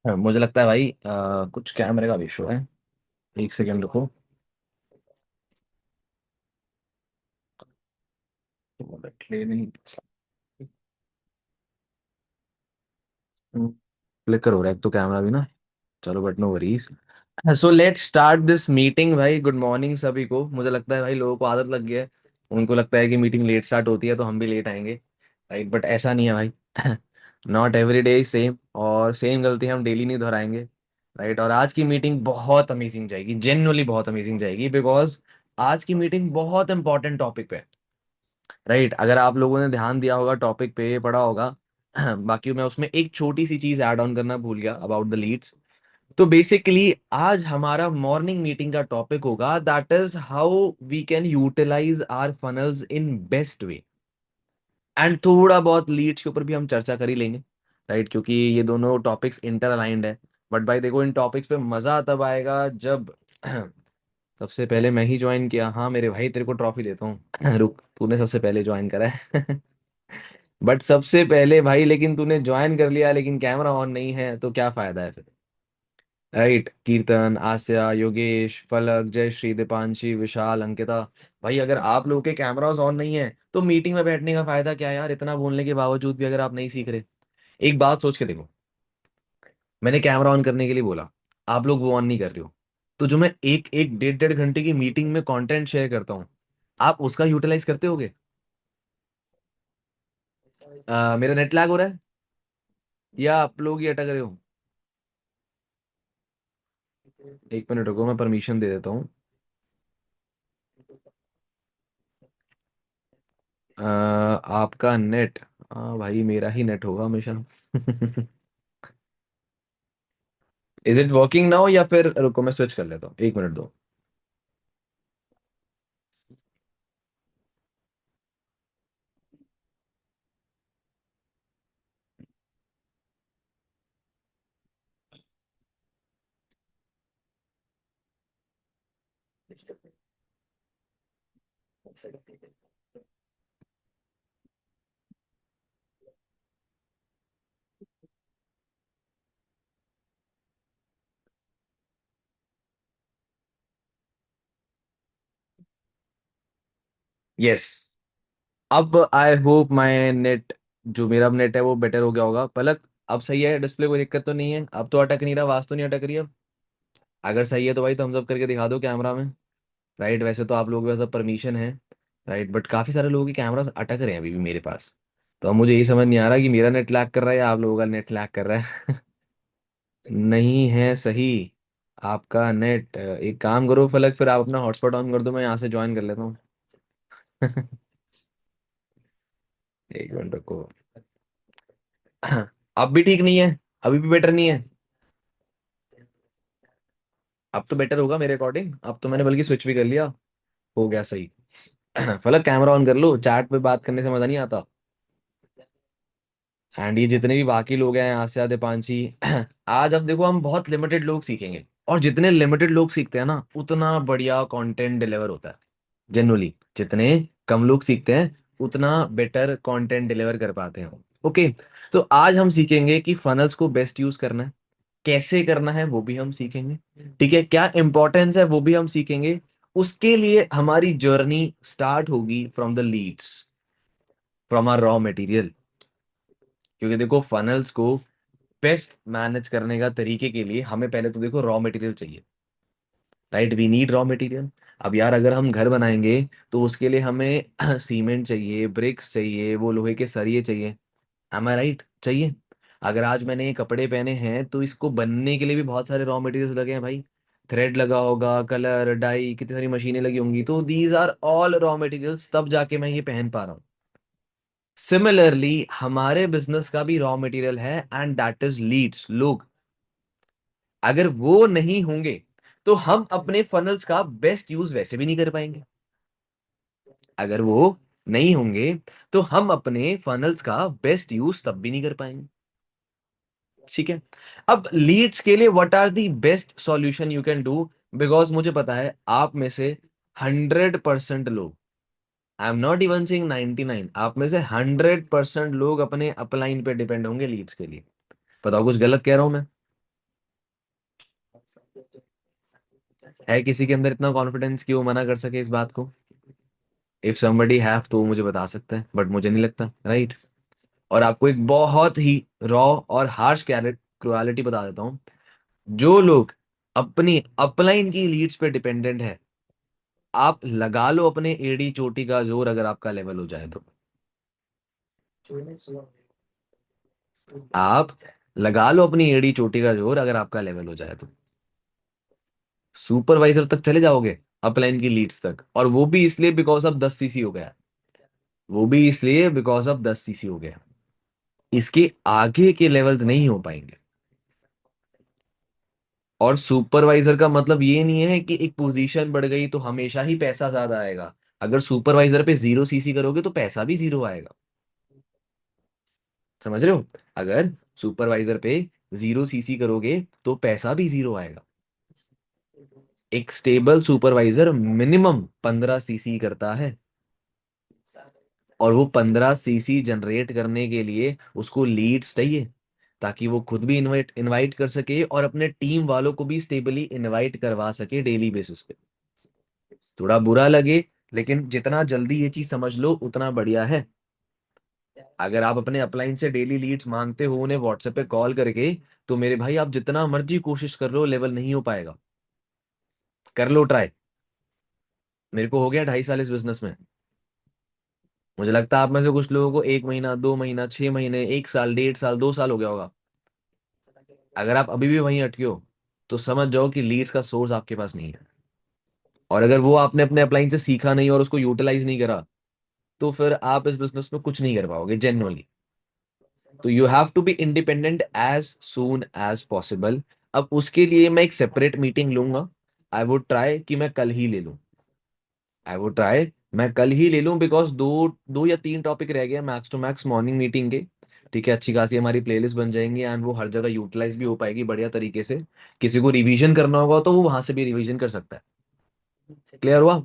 हाँ, मुझे लगता है भाई कुछ कैमरे का भी इशू है। एक सेकंड रुको। नहीं, फ्लिकर हो रहा है एक तो कैमरा भी ना। चलो but no worries. So let start this meeting भाई। गुड मॉर्निंग सभी को। मुझे लगता है भाई लोगों को आदत लग गया है। उनको लगता है कि मीटिंग लेट स्टार्ट होती है तो हम भी लेट आएंगे। राइट, बट ऐसा नहीं है भाई। नॉट एवरी डे सेम, और सेम गलती हम डेली नहीं दोहराएंगे। राइट, और आज की मीटिंग बहुत अमेजिंग जाएगी, जेन्युइनली बहुत अमेजिंग जाएगी, बिकॉज आज की मीटिंग बहुत इंपॉर्टेंट टॉपिक पे है। राइट, अगर आप लोगों ने ध्यान दिया होगा, टॉपिक पे पढ़ा होगा। बाकी मैं उसमें एक छोटी सी चीज ऐड ऑन करना भूल गया अबाउट द लीड्स। तो बेसिकली आज हमारा मॉर्निंग मीटिंग का टॉपिक होगा, that is how we can utilize our funnels in best way. And थोड़ा बहुत लीड्स के ऊपर भी हम चर्चा कर ही लेंगे। राइट, क्योंकि ये दोनों टॉपिक्स इंटर अलाइंड है। बट भाई देखो, इन टॉपिक्स पे मजा तब आएगा जब सबसे पहले मैं ही ज्वाइन किया। हाँ मेरे भाई, तेरे को ट्रॉफी देता हूँ। रुक, तूने सबसे पहले ज्वाइन करा है। बट सबसे पहले भाई, लेकिन तूने ज्वाइन कर लिया लेकिन कैमरा ऑन नहीं है तो क्या फायदा है फिर। राइट, कीर्तन, आस्या, योगेश, फलक, जयश्री, दीपांशी, विशाल, अंकिता। भाई अगर आप लोगों के कैमरास ऑन नहीं है तो मीटिंग में बैठने का फायदा क्या है यार, इतना बोलने के बावजूद भी अगर आप नहीं सीख रहे। एक बात सोच के देखो, मैंने कैमरा ऑन करने के लिए बोला, आप लोग वो ऑन नहीं कर रहे हो। तो जो मैं एक एक डेढ़ डेढ़ घंटे की मीटिंग में कंटेंट शेयर करता हूँ, आप उसका यूटिलाइज करते होगे? मेरा नेट लैग हो रहा है या आप लोग ही अटक रहे हो? एक मिनट रुको, मैं परमिशन दे देता हूँ। आपका नेट। हाँ भाई, मेरा ही नेट होगा हमेशा। इज इट वर्किंग नाउ या फिर रुको मैं स्विच कर लेता हूँ, एक मिनट दो। यस, अब आई होप माई नेट, जो मेरा नेट है वो बेटर हो गया होगा। पलक, अब सही है? डिस्प्ले कोई दिक्कत तो नहीं है? अब तो अटक नहीं रहा, आवाज तो नहीं अटक रही अब? अगर सही है तो भाई थम्स अप करके दिखा दो कैमरा में। राइट, वैसे तो आप लोगों के पास परमिशन है। राइट, बट काफी सारे लोगों के कैमरास अटक रहे हैं अभी भी मेरे पास। तो अब मुझे ये समझ नहीं आ रहा कि मेरा नेट लैग कर रहा है या आप लोगों का नेट लैग कर रहा है। नहीं है सही आपका नेट। एक काम करो फलक, फिर आप अपना हॉटस्पॉट ऑन कर दो, मैं यहाँ से ज्वाइन कर लेता हूँ। एक मिनट रुको। अब भी ठीक नहीं है? अभी भी बेटर नहीं है? अब तो बेटर होगा मेरे अकॉर्डिंग, अब तो मैंने बल्कि स्विच भी कर लिया। हो गया सही। फलक कैमरा ऑन कर लो, चैट पे बात करने से मजा नहीं आता। एंड ये जितने भी बाकी लोग हैं, आसिया, दीपांशी, आज अब देखो हम बहुत लिमिटेड लोग सीखेंगे। और जितने लिमिटेड लोग सीखते हैं ना, उतना बढ़िया कंटेंट डिलीवर होता है। जनरली जितने कम लोग सीखते हैं, उतना बेटर कंटेंट डिलीवर कर पाते हैं। ओके, तो आज हम सीखेंगे कि फनल्स को बेस्ट यूज करना है, कैसे करना है वो भी हम सीखेंगे। ठीक है, क्या इंपॉर्टेंस है वो भी हम सीखेंगे। उसके लिए हमारी जर्नी स्टार्ट होगी from the leads, from our raw material. क्योंकि देखो, फनल्स को बेस्ट मैनेज करने का तरीके के लिए हमें पहले तो देखो रॉ मटेरियल चाहिए। Right, we need raw material. अब यार अगर हम घर बनाएंगे तो उसके लिए हमें सीमेंट चाहिए, ब्रिक्स चाहिए, वो लोहे के सरिये चाहिए। एम आई राइट? चाहिए। अगर आज मैंने ये कपड़े पहने हैं तो इसको बनने के लिए भी बहुत सारे रॉ मटेरियल्स लगे हैं भाई। थ्रेड लगा होगा, कलर, डाई, कितनी सारी मशीनें लगी होंगी, तो these are all raw materials, तब जाके मैं ये पहन पा रहा हूँ। सिमिलरली हमारे बिजनेस का भी रॉ मटेरियल है, एंड दैट इज लीड्स, लोग। अगर वो नहीं होंगे तो हम अपने फनल्स का बेस्ट यूज वैसे भी नहीं कर पाएंगे। अगर वो नहीं होंगे तो हम अपने फनल्स का बेस्ट यूज तब भी नहीं कर पाएंगे। ठीक है, अब लीड्स के लिए what are the best solution you can do? Because मुझे पता है आप में से 100% लोग, I am not even saying 99, आप में से 100% लोग अपने अपलाइन पे डिपेंड होंगे लीड्स के लिए। बताओ कुछ गलत कह रहा हूं मैं? है किसी के अंदर इतना कॉन्फिडेंस कि वो मना कर सके इस बात को? इफ somebody हैव तो वो मुझे बता सकता है, बट मुझे नहीं लगता, राइट? और आपको एक बहुत ही रॉ और हार्श क्रुएलिटी बता देता हूँ। जो लोग अपनी अपलाइन की लीड्स पे डिपेंडेंट है, आप लगा लो अपने एड़ी चोटी का जोर, अगर आपका लेवल हो जाए तो। आप लगा लो अपनी एड़ी चोटी का जोर, अगर आपका लेवल हो जाए तो सुपरवाइजर तक चले जाओगे, अपलाइन की लीड्स तक। और वो भी इसलिए बिकॉज ऑफ 10 सीसी हो गया। वो भी इसलिए बिकॉज ऑफ 10 सीसी हो गया। इसके आगे के लेवल्स नहीं हो पाएंगे। और सुपरवाइजर का मतलब ये नहीं है कि एक पोजीशन बढ़ गई तो हमेशा ही पैसा ज्यादा आएगा। अगर सुपरवाइजर पे 0 सीसी करोगे तो पैसा भी 0 आएगा। समझ रहे हो? अगर सुपरवाइजर पे 0 सीसी करोगे तो पैसा भी 0 आएगा। एक स्टेबल सुपरवाइजर मिनिमम 15 सीसी करता है। और वो 15 सीसी जनरेट करने के लिए उसको लीड्स चाहिए, ताकि वो खुद भी इनवाइट इनवाइट कर सके और अपने टीम वालों को भी स्टेबली इनवाइट करवा सके डेली बेसिस पे। थोड़ा बुरा लगे, लेकिन जितना जल्दी ये चीज समझ लो उतना बढ़िया है। अगर आप अपने अपलाइन से डेली लीड्स मांगते हो उन्हें व्हाट्सएप पे कॉल करके, तो मेरे भाई आप जितना मर्जी कोशिश कर लो, लेवल नहीं हो पाएगा। कर लो ट्राई। मेरे को हो गया 2.5 साल इस बिजनेस में। मुझे लगता है आप में से कुछ लोगों को 1 महीना, 2 महीना, 6 महीने, 1 साल, 1.5 साल, 2 साल हो गया होगा। अगर आप अभी भी वहीं अटके हो तो समझ जाओ कि लीड्स का सोर्स आपके पास नहीं है। और अगर वो आपने अपने अपलाइन से सीखा नहीं और उसको यूटिलाइज नहीं करा, तो फिर आप इस बिजनेस में कुछ नहीं कर पाओगे जेन्युइनली। तो you have to be independent as soon as possible. अब उसके लिए मैं एक सेपरेट मीटिंग लूंगा। आई वुड ट्राई कि मैं कल ही ले लूं। आई वुड ट्राई मैं कल ही ले लूं, बिकॉज दो दो या तीन टॉपिक रह गए max to max morning meeting के। ठीक है, अच्छी खासी हमारी प्लेलिस्ट बन जाएंगी एंड वो हर जगह यूटिलाइज भी हो पाएगी बढ़िया तरीके से। किसी को रिवीजन करना होगा तो वो वहां से भी रिवीजन कर सकता है। क्लियर हुआ?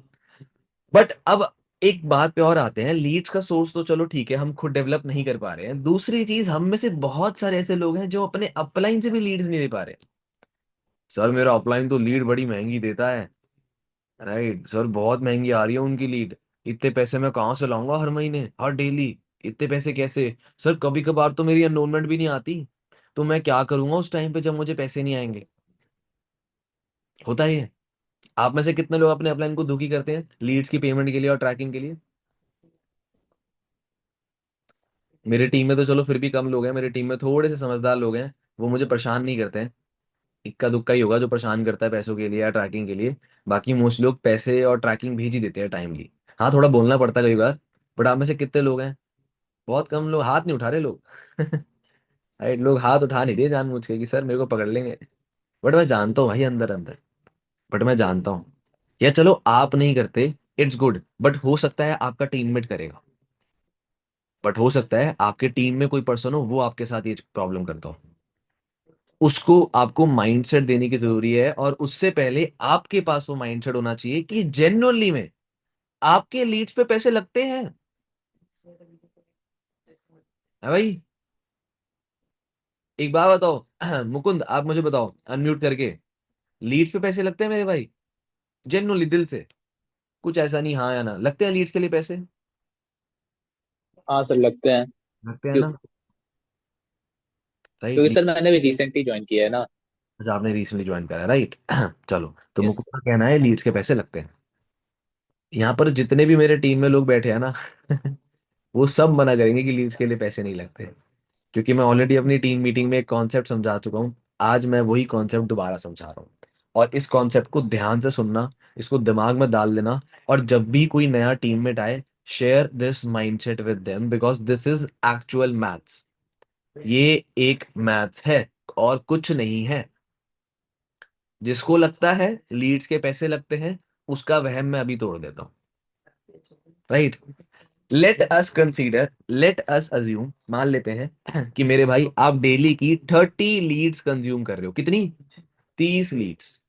बट अब एक बात पे और आते हैं। लीड्स का सोर्स तो चलो ठीक है, हम खुद डेवलप नहीं कर पा रहे हैं। दूसरी चीज, हम में से बहुत सारे ऐसे लोग हैं जो अपने अपलाइन से भी लीड्स नहीं दे पा रहे। सर मेरा अपलाइन तो लीड बड़ी महंगी देता है। राइट सर, बहुत महंगी आ रही है उनकी लीड। इतने पैसे मैं कहाँ से लाऊंगा हर महीने, हर डेली? इतने पैसे कैसे? सर कभी कभार तो मेरी एनरोलमेंट भी नहीं आती, तो मैं क्या करूंगा उस टाइम पे जब मुझे पैसे नहीं आएंगे? होता ही है। आप में से कितने लोग अपने अपलाइन को दुखी करते हैं लीड्स की पेमेंट के लिए और ट्रैकिंग के लिए? मेरी टीम में तो चलो फिर भी कम लोग हैं। मेरी टीम में थोड़े से समझदार लोग हैं, वो मुझे परेशान नहीं करते हैं। इक्का दुक्का ही होगा जो परेशान करता है पैसों के लिए या ट्रैकिंग के लिए। बाकी मोस्ट लोग पैसे और ट्रैकिंग भेज ही देते हैं टाइमली। हाँ, थोड़ा बोलना पड़ता है कई बार। बट आप में से कितने लोग हैं? बहुत कम लोग हाथ नहीं उठा रहे लोग। राइट, लोग हाथ उठा नहीं रहे जानबूझ के कि सर मेरे को पकड़ लेंगे। बट मैं जानता हूँ भाई अंदर अंदर। बट मैं जानता हूँ। या चलो आप नहीं करते, इट्स गुड, बट हो सकता है आपका टीममेट करेगा। बट हो सकता है आपके टीम में कोई पर्सन हो वो आपके साथ ये प्रॉब्लम करता हो। उसको आपको माइंडसेट देने की जरूरी है, और उससे पहले आपके पास वो माइंडसेट होना चाहिए कि जेन्युइनली में आपके लीड्स पे पैसे लगते हैं। है भाई? एक बात बताओ मुकुंद, आप मुझे बताओ अनम्यूट करके, लीड्स पे पैसे लगते हैं मेरे भाई? जेन्युइनली दिल से, कुछ ऐसा नहीं हाँ या ना, लगते हैं लीड्स के लिए पैसे? हाँ सर, लगते हैं। लगते हैं क्यों? ना? राइट। क्योंकि सर मैंने भी रिसेंटली ज्वाइन किया है ना। अच्छा, आपने रिसेंटली ज्वाइन करा, राइट? चलो, तो यस। मुकुंद का कहना है लीड्स के पैसे लगते हैं। यहाँ पर जितने भी मेरे टीम में लोग बैठे हैं ना वो सब मना करेंगे कि लीड्स के लिए पैसे नहीं लगते। क्योंकि मैं ऑलरेडी अपनी टीम मीटिंग में एक कॉन्सेप्ट समझा चुका हूँ। आज मैं वही कॉन्सेप्ट दोबारा समझा रहा हूँ। और इस कॉन्सेप्ट को ध्यान से सुनना, इसको दिमाग में डाल लेना। और जब भी कोई नया टीममेट आए, share this mindset with them, because this is actual maths. ये एक मैथ्स है और कुछ नहीं है। जिसको लगता है लीड्स के पैसे लगते हैं, उसका वहम मैं अभी तोड़ देता हूँ। राइट? लेट अस अज्यूम, मान लेते हैं कि मेरे भाई आप डेली की 30 लीड्स कंज्यूम कर रहे हो। कितनी? 30 लीड्स।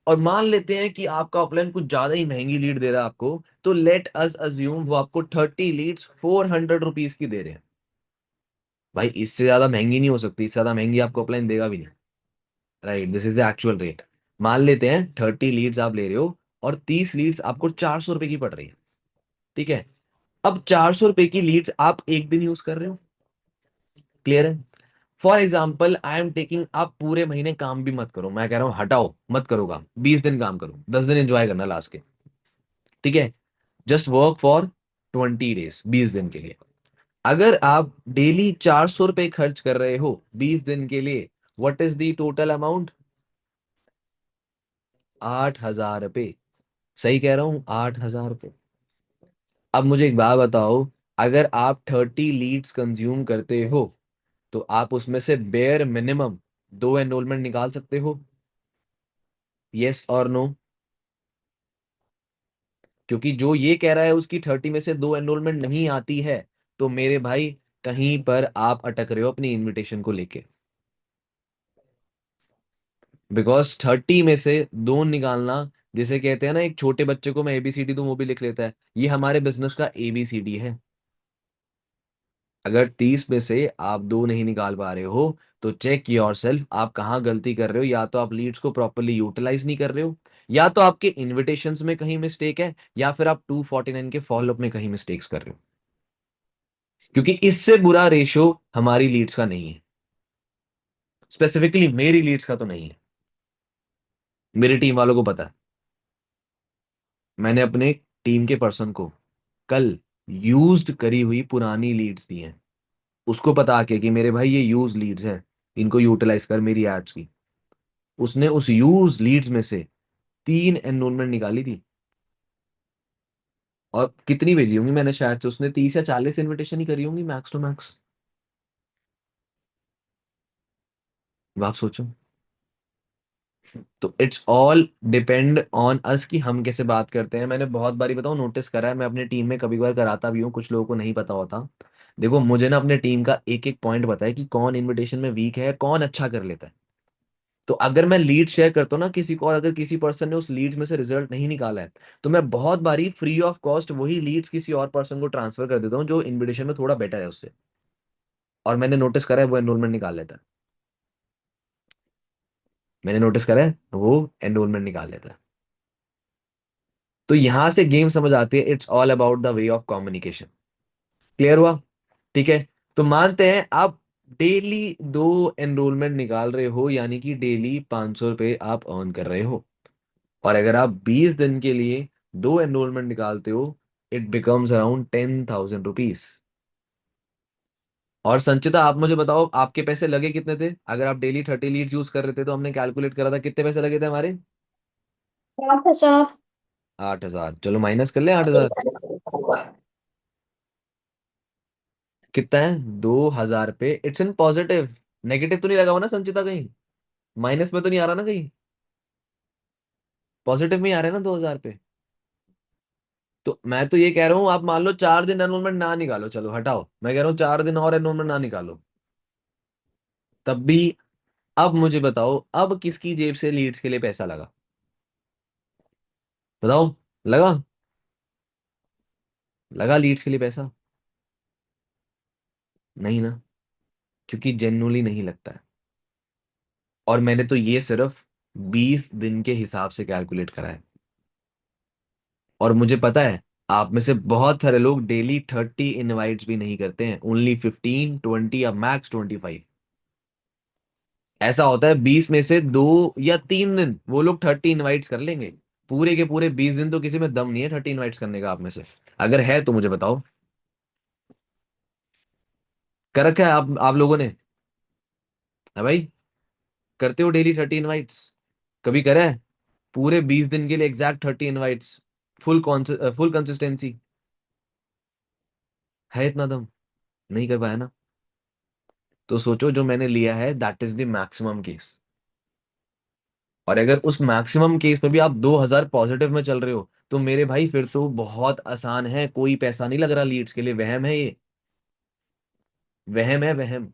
और मान लेते हैं कि आपका अपलाइन कुछ ज्यादा ही महंगी लीड दे रहा है आपको, तो लेट अस अज्यूम वो आपको 30 लीड्स 400 रुपीज की दे रहे हैं। भाई इससे ज्यादा महंगी नहीं हो सकती, इससे ज्यादा महंगी आपको अपलाइन देगा भी नहीं। Right, this is the actual rate. मान लेते हैं 30 लीड्स आप ले रहे हो और 30 लीड्स आपको 400 रुपए की पड़ रही है। ठीक है। अब 400 रुपए की लीड्स आप एक दिन यूज कर रहे हो। क्लियर है। For example I am taking, आप पूरे महीने काम भी मत करो, मैं कह रहा हूं हटाओ मत करो काम, 20 दिन काम करो, 10 दिन एंजॉय करना लास्ट के। ठीक है। जस्ट वर्क फॉर 20 डेज, 20 दिन के लिए। अगर आप डेली 400 रुपए खर्च कर रहे हो 20 दिन के लिए, what is the total amount? 8,000 रुपये। सही कह रहा हूं, 8,000 रुपये। अब मुझे एक बात बताओ, अगर आप 30 लीड्स कंज्यूम करते हो तो आप उसमें से बेयर मिनिमम 2 एनरोलमेंट निकाल सकते हो? यस और नो? क्योंकि जो ये कह रहा है उसकी 30 में से 2 एनरोलमेंट नहीं आती है, तो मेरे भाई कहीं पर आप अटक रहे हो अपनी इनविटेशन को लेके। बिकॉज 30 में से दो निकालना, जिसे कहते हैं ना, एक छोटे बच्चे को मैं एबीसीडी दूं वो भी लिख लेता है, ये हमारे बिजनेस का एबीसीडी है। अगर 30 में से आप दो नहीं निकाल पा रहे हो तो चेक योर सेल्फ, आप कहाँ गलती कर रहे हो। या तो आप लीड्स को प्रॉपरली यूटिलाइज नहीं कर रहे हो, या तो आपके इन्विटेशंस में कहीं मिस्टेक है, या फिर आप 249 के फॉलोअप में कहीं मिस्टेक्स कर रहे हो। क्योंकि इससे बुरा रेशो हमारी लीड्स का नहीं है, स्पेसिफिकली मेरी लीड्स का तो नहीं है। मेरी टीम वालों को पता है। मैंने अपने टीम के पर्सन को कल यूज्ड करी हुई पुरानी लीड्स दी हैं। उसको पता आके कि मेरे भाई ये यूज लीड्स हैं, इनको यूटिलाइज कर मेरी एड्स की। उसने उस यूज लीड्स में से 3 एनरोलमेंट निकाली थी। और कितनी भेजी होंगी मैंने, शायद से उसने 30 या 40 इनविटेशन ही करी होंगी मैक्स टू मैक्स। अब आप सोचो। तो it's all depend on us कि हम कैसे बात करते हैं। मैंने बहुत बारी बताऊं नोटिस करा है, मैं अपने टीम में कभी कभार कराता भी हूँ, कुछ लोगों को नहीं पता होता। देखो मुझे ना अपने टीम का एक एक पॉइंट पता है कि कौन इनविटेशन में वीक है, कौन अच्छा कर लेता है। तो अगर मैं लीड शेयर करता हूँ ना किसी को, और अगर किसी पर्सन ने उस लीड्स में से रिजल्ट नहीं निकाला है, तो मैं बहुत बारी फ्री ऑफ कॉस्ट वही लीड्स किसी और पर्सन को ट्रांसफर कर देता हूँ जो इनविटेशन में थोड़ा बेटर है उससे। और मैंने नोटिस करा है वो एनरोलमेंट निकाल लेता है। मैंने नोटिस करा है वो एनरोलमेंट निकाल लेता है। तो यहां से गेम समझ आती है, it's all about the way of communication. Clear हुआ? ठीक है। तो मानते हैं आप डेली 2 एनरोलमेंट निकाल रहे हो, यानी कि डेली 500 रुपये आप अर्न कर रहे हो। और अगर आप 20 दिन के लिए 2 एनरोलमेंट निकालते हो, इट बिकम्स अराउंड 10,000 रुपीज। और संचिता आप मुझे बताओ आपके पैसे लगे कितने थे? अगर आप डेली 30 लीड यूज कर रहे थे तो हमने कैलकुलेट करा था कितने पैसे लगे थे हमारे। 8,000। 8,000। चलो माइनस कर ले 8,000। कितना है? 2,000 पे। It's in positive. नेगेटिव तो नहीं लगा हुआ ना संचिता कहीं? माइनस में तो नहीं आ रहा ना कहीं? पॉजिटिव में ही आ रहे हैं ना 2,000 पे। तो मैं तो ये कह रहा हूँ, आप मान लो 4 दिन एनरोलमेंट ना निकालो, चलो हटाओ, मैं कह रहा हूँ 4 दिन और एनरोलमेंट ना निकालो, तब भी। अब मुझे बताओ, अब किसकी जेब से लीड्स के लिए पैसा लगा? बताओ। लगा? लगा लीड्स के लिए पैसा? नहीं ना। क्योंकि जेन्युइनली नहीं लगता है। और मैंने तो ये सिर्फ 20 दिन के हिसाब से कैलकुलेट करा है। और मुझे पता है आप में से बहुत सारे लोग डेली 30 इनवाइट्स भी नहीं करते हैं, ओनली 15, 20 या मैक्स 25। ऐसा होता है 20 में से 2 या 3 दिन वो लोग 30 इनवाइट्स कर लेंगे। पूरे के पूरे 20 दिन तो किसी में दम नहीं है 30 इनवाइट्स करने का आप में से। अगर है तो मुझे बताओ। कर रखा है आप लोगों ने? है भाई? करते हो डेली 30 इनवाइट्स? कभी करा है पूरे 20 दिन के लिए एग्जैक्ट 30 इनवाइट्स? Full consistency? है इतना दम? नहीं कर पाया ना। तो सोचो जो मैंने लिया है that is the maximum case. और अगर उस मैक्सिमम केस में भी आप 2,000 पॉजिटिव में चल रहे हो, तो मेरे भाई फिर तो बहुत आसान है, कोई पैसा नहीं लग रहा लीड्स के लिए, वहम है ये। वहम है, वहम।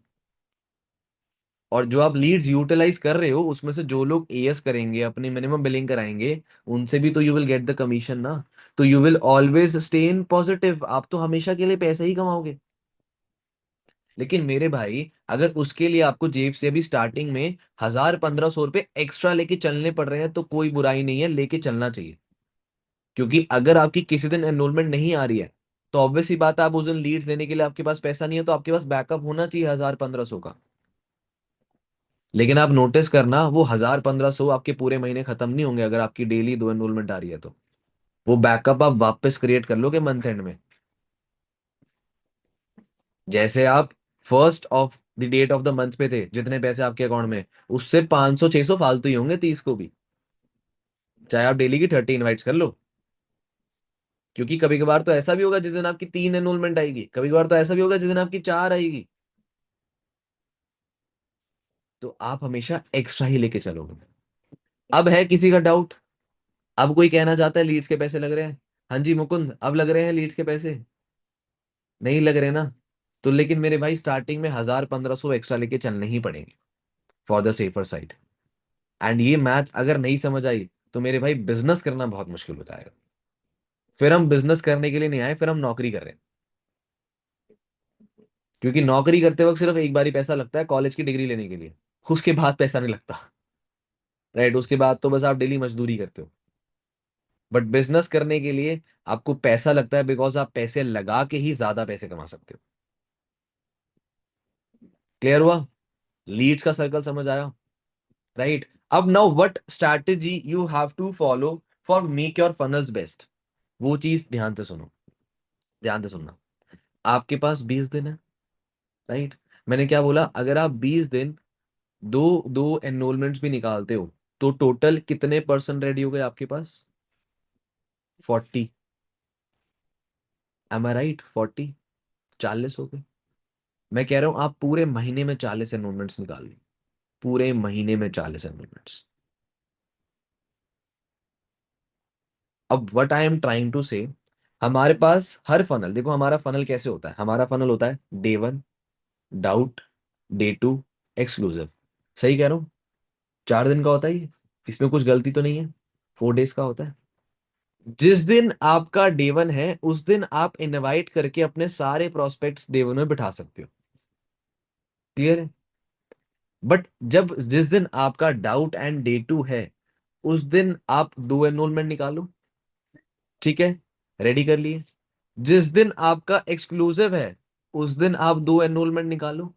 और जो आप लीड्स यूटिलाइज कर रहे हो उसमें से जो लोग एएस करेंगे, अपनी मिनिमम बिलिंग कराएंगे, उनसे भी तो you will get the commission ना। तो you will always stay in positive, आप तो हमेशा के लिए पैसे ही कमाओगे। लेकिन मेरे भाई अगर उसके लिए आपको जेब से अभी स्टार्टिंग में 1,000-1,500 रुपए एक्स्ट्रा लेके चलने पड़ रहे हैं तो कोई बुराई नहीं है, लेके चलना चाहिए। क्योंकि अगर आपकी किसी दिन एनरोलमेंट नहीं आ रही है तो ऑब्वियस ही बात है, आप उस दिन लीड्स देने के लिए आपके पास पैसा नहीं है, तो आपके पास बैकअप होना चाहिए 1,000-1,500 का। लेकिन आप नोटिस करना, वो 1,000-1,500 आपके पूरे महीने खत्म नहीं होंगे अगर आपकी डेली 2 एनरोलमेंट आ रही है तो। वो बैकअप आप वापस क्रिएट कर लोगे मंथ एंड में। जैसे आप first of the date of the month पे थे, जितने पैसे आपके अकाउंट में, उससे 500-600 फालतू ही होंगे 30 को भी, चाहे आप डेली की 30 इनवाइट्स कर लो। क्योंकि कभी कभार तो ऐसा भी होगा जिस दिन आपकी 3 एनरोलमेंट आएगी, कभी कभार तो ऐसा भी होगा जिस दिन आपकी 4 आएगी। तो आप हमेशा एक्स्ट्रा ही लेके चलोगे। अब है किसी का डाउट? अब कोई कहना चाहता है लीड्स के पैसे लग रहे हैं? हाँ जी मुकुंद, अब लग रहे हैं लीड्स के पैसे? नहीं लग रहे ना? तो लेकिन मेरे भाई स्टार्टिंग में 1,000-1,500 एक्स्ट्रा लेके चलने ही पड़ेंगे for the safer side. And ये मैथ अगर नहीं समझ आई तो मेरे भाई बिजनेस करना बहुत मुश्किल हो जाएगा। फिर हम बिजनेस करने के लिए नहीं आए, फिर हम नौकरी कर रहे हैं। क्योंकि नौकरी करते वक्त सिर्फ एक बार ही पैसा लगता है कॉलेज की डिग्री लेने के लिए, उसके बाद पैसा नहीं लगता। राइट, उसके बाद तो बस आप डेली मजदूरी करते हो। बट बिजनेस करने के लिए आपको पैसा लगता है, बिकॉज आप पैसे लगा के ही ज्यादा पैसे कमा सकते हो। क्लियर हुआ? लीड्स का सर्कल समझ आया? राइट। अब now what strategy you have to follow for make your funnels best, वो चीज ध्यान से सुनो, ध्यान से सुनना। आपके पास 20 दिन है, राइट? मैंने क्या बोला, अगर आप 20 दिन दो दो एनरोलमेंट्स भी निकालते हो तो टोटल कितने पर्सन रेडी हो गए आपके पास? 40। एम आई राइट? 40, 40 हो गए। मैं कह रहा हूं आप पूरे महीने में 40 एनरोलमेंट्स निकाल लो, पूरे महीने में 40 एनरोलमेंट्स। अब what I am trying to say, हमारे पास हर फनल, देखो हमारा फनल कैसे होता है, हमारा फनल होता है डे 1 डाउट, डे 2 एक्सक्लूसिव। सही कह रहा हूँ? 4 दिन का होता है ये, इसमें कुछ गलती तो नहीं है? 4 डेज का होता है। जिस दिन आपका डे 1 है उस दिन आप इनवाइट करके अपने सारे प्रोस्पेक्ट्स डे 1 में बिठा सकते हो। क्लियर है? बट जब जिस दिन आपका डाउट एंड डे 2 है उस दिन आप 2 एनरोलमेंट निकालो। ठीक है, रेडी कर लिए। जिस दिन आपका एक्सक्लूसिव है उस दिन आप 2 एनरोलमेंट निकालो।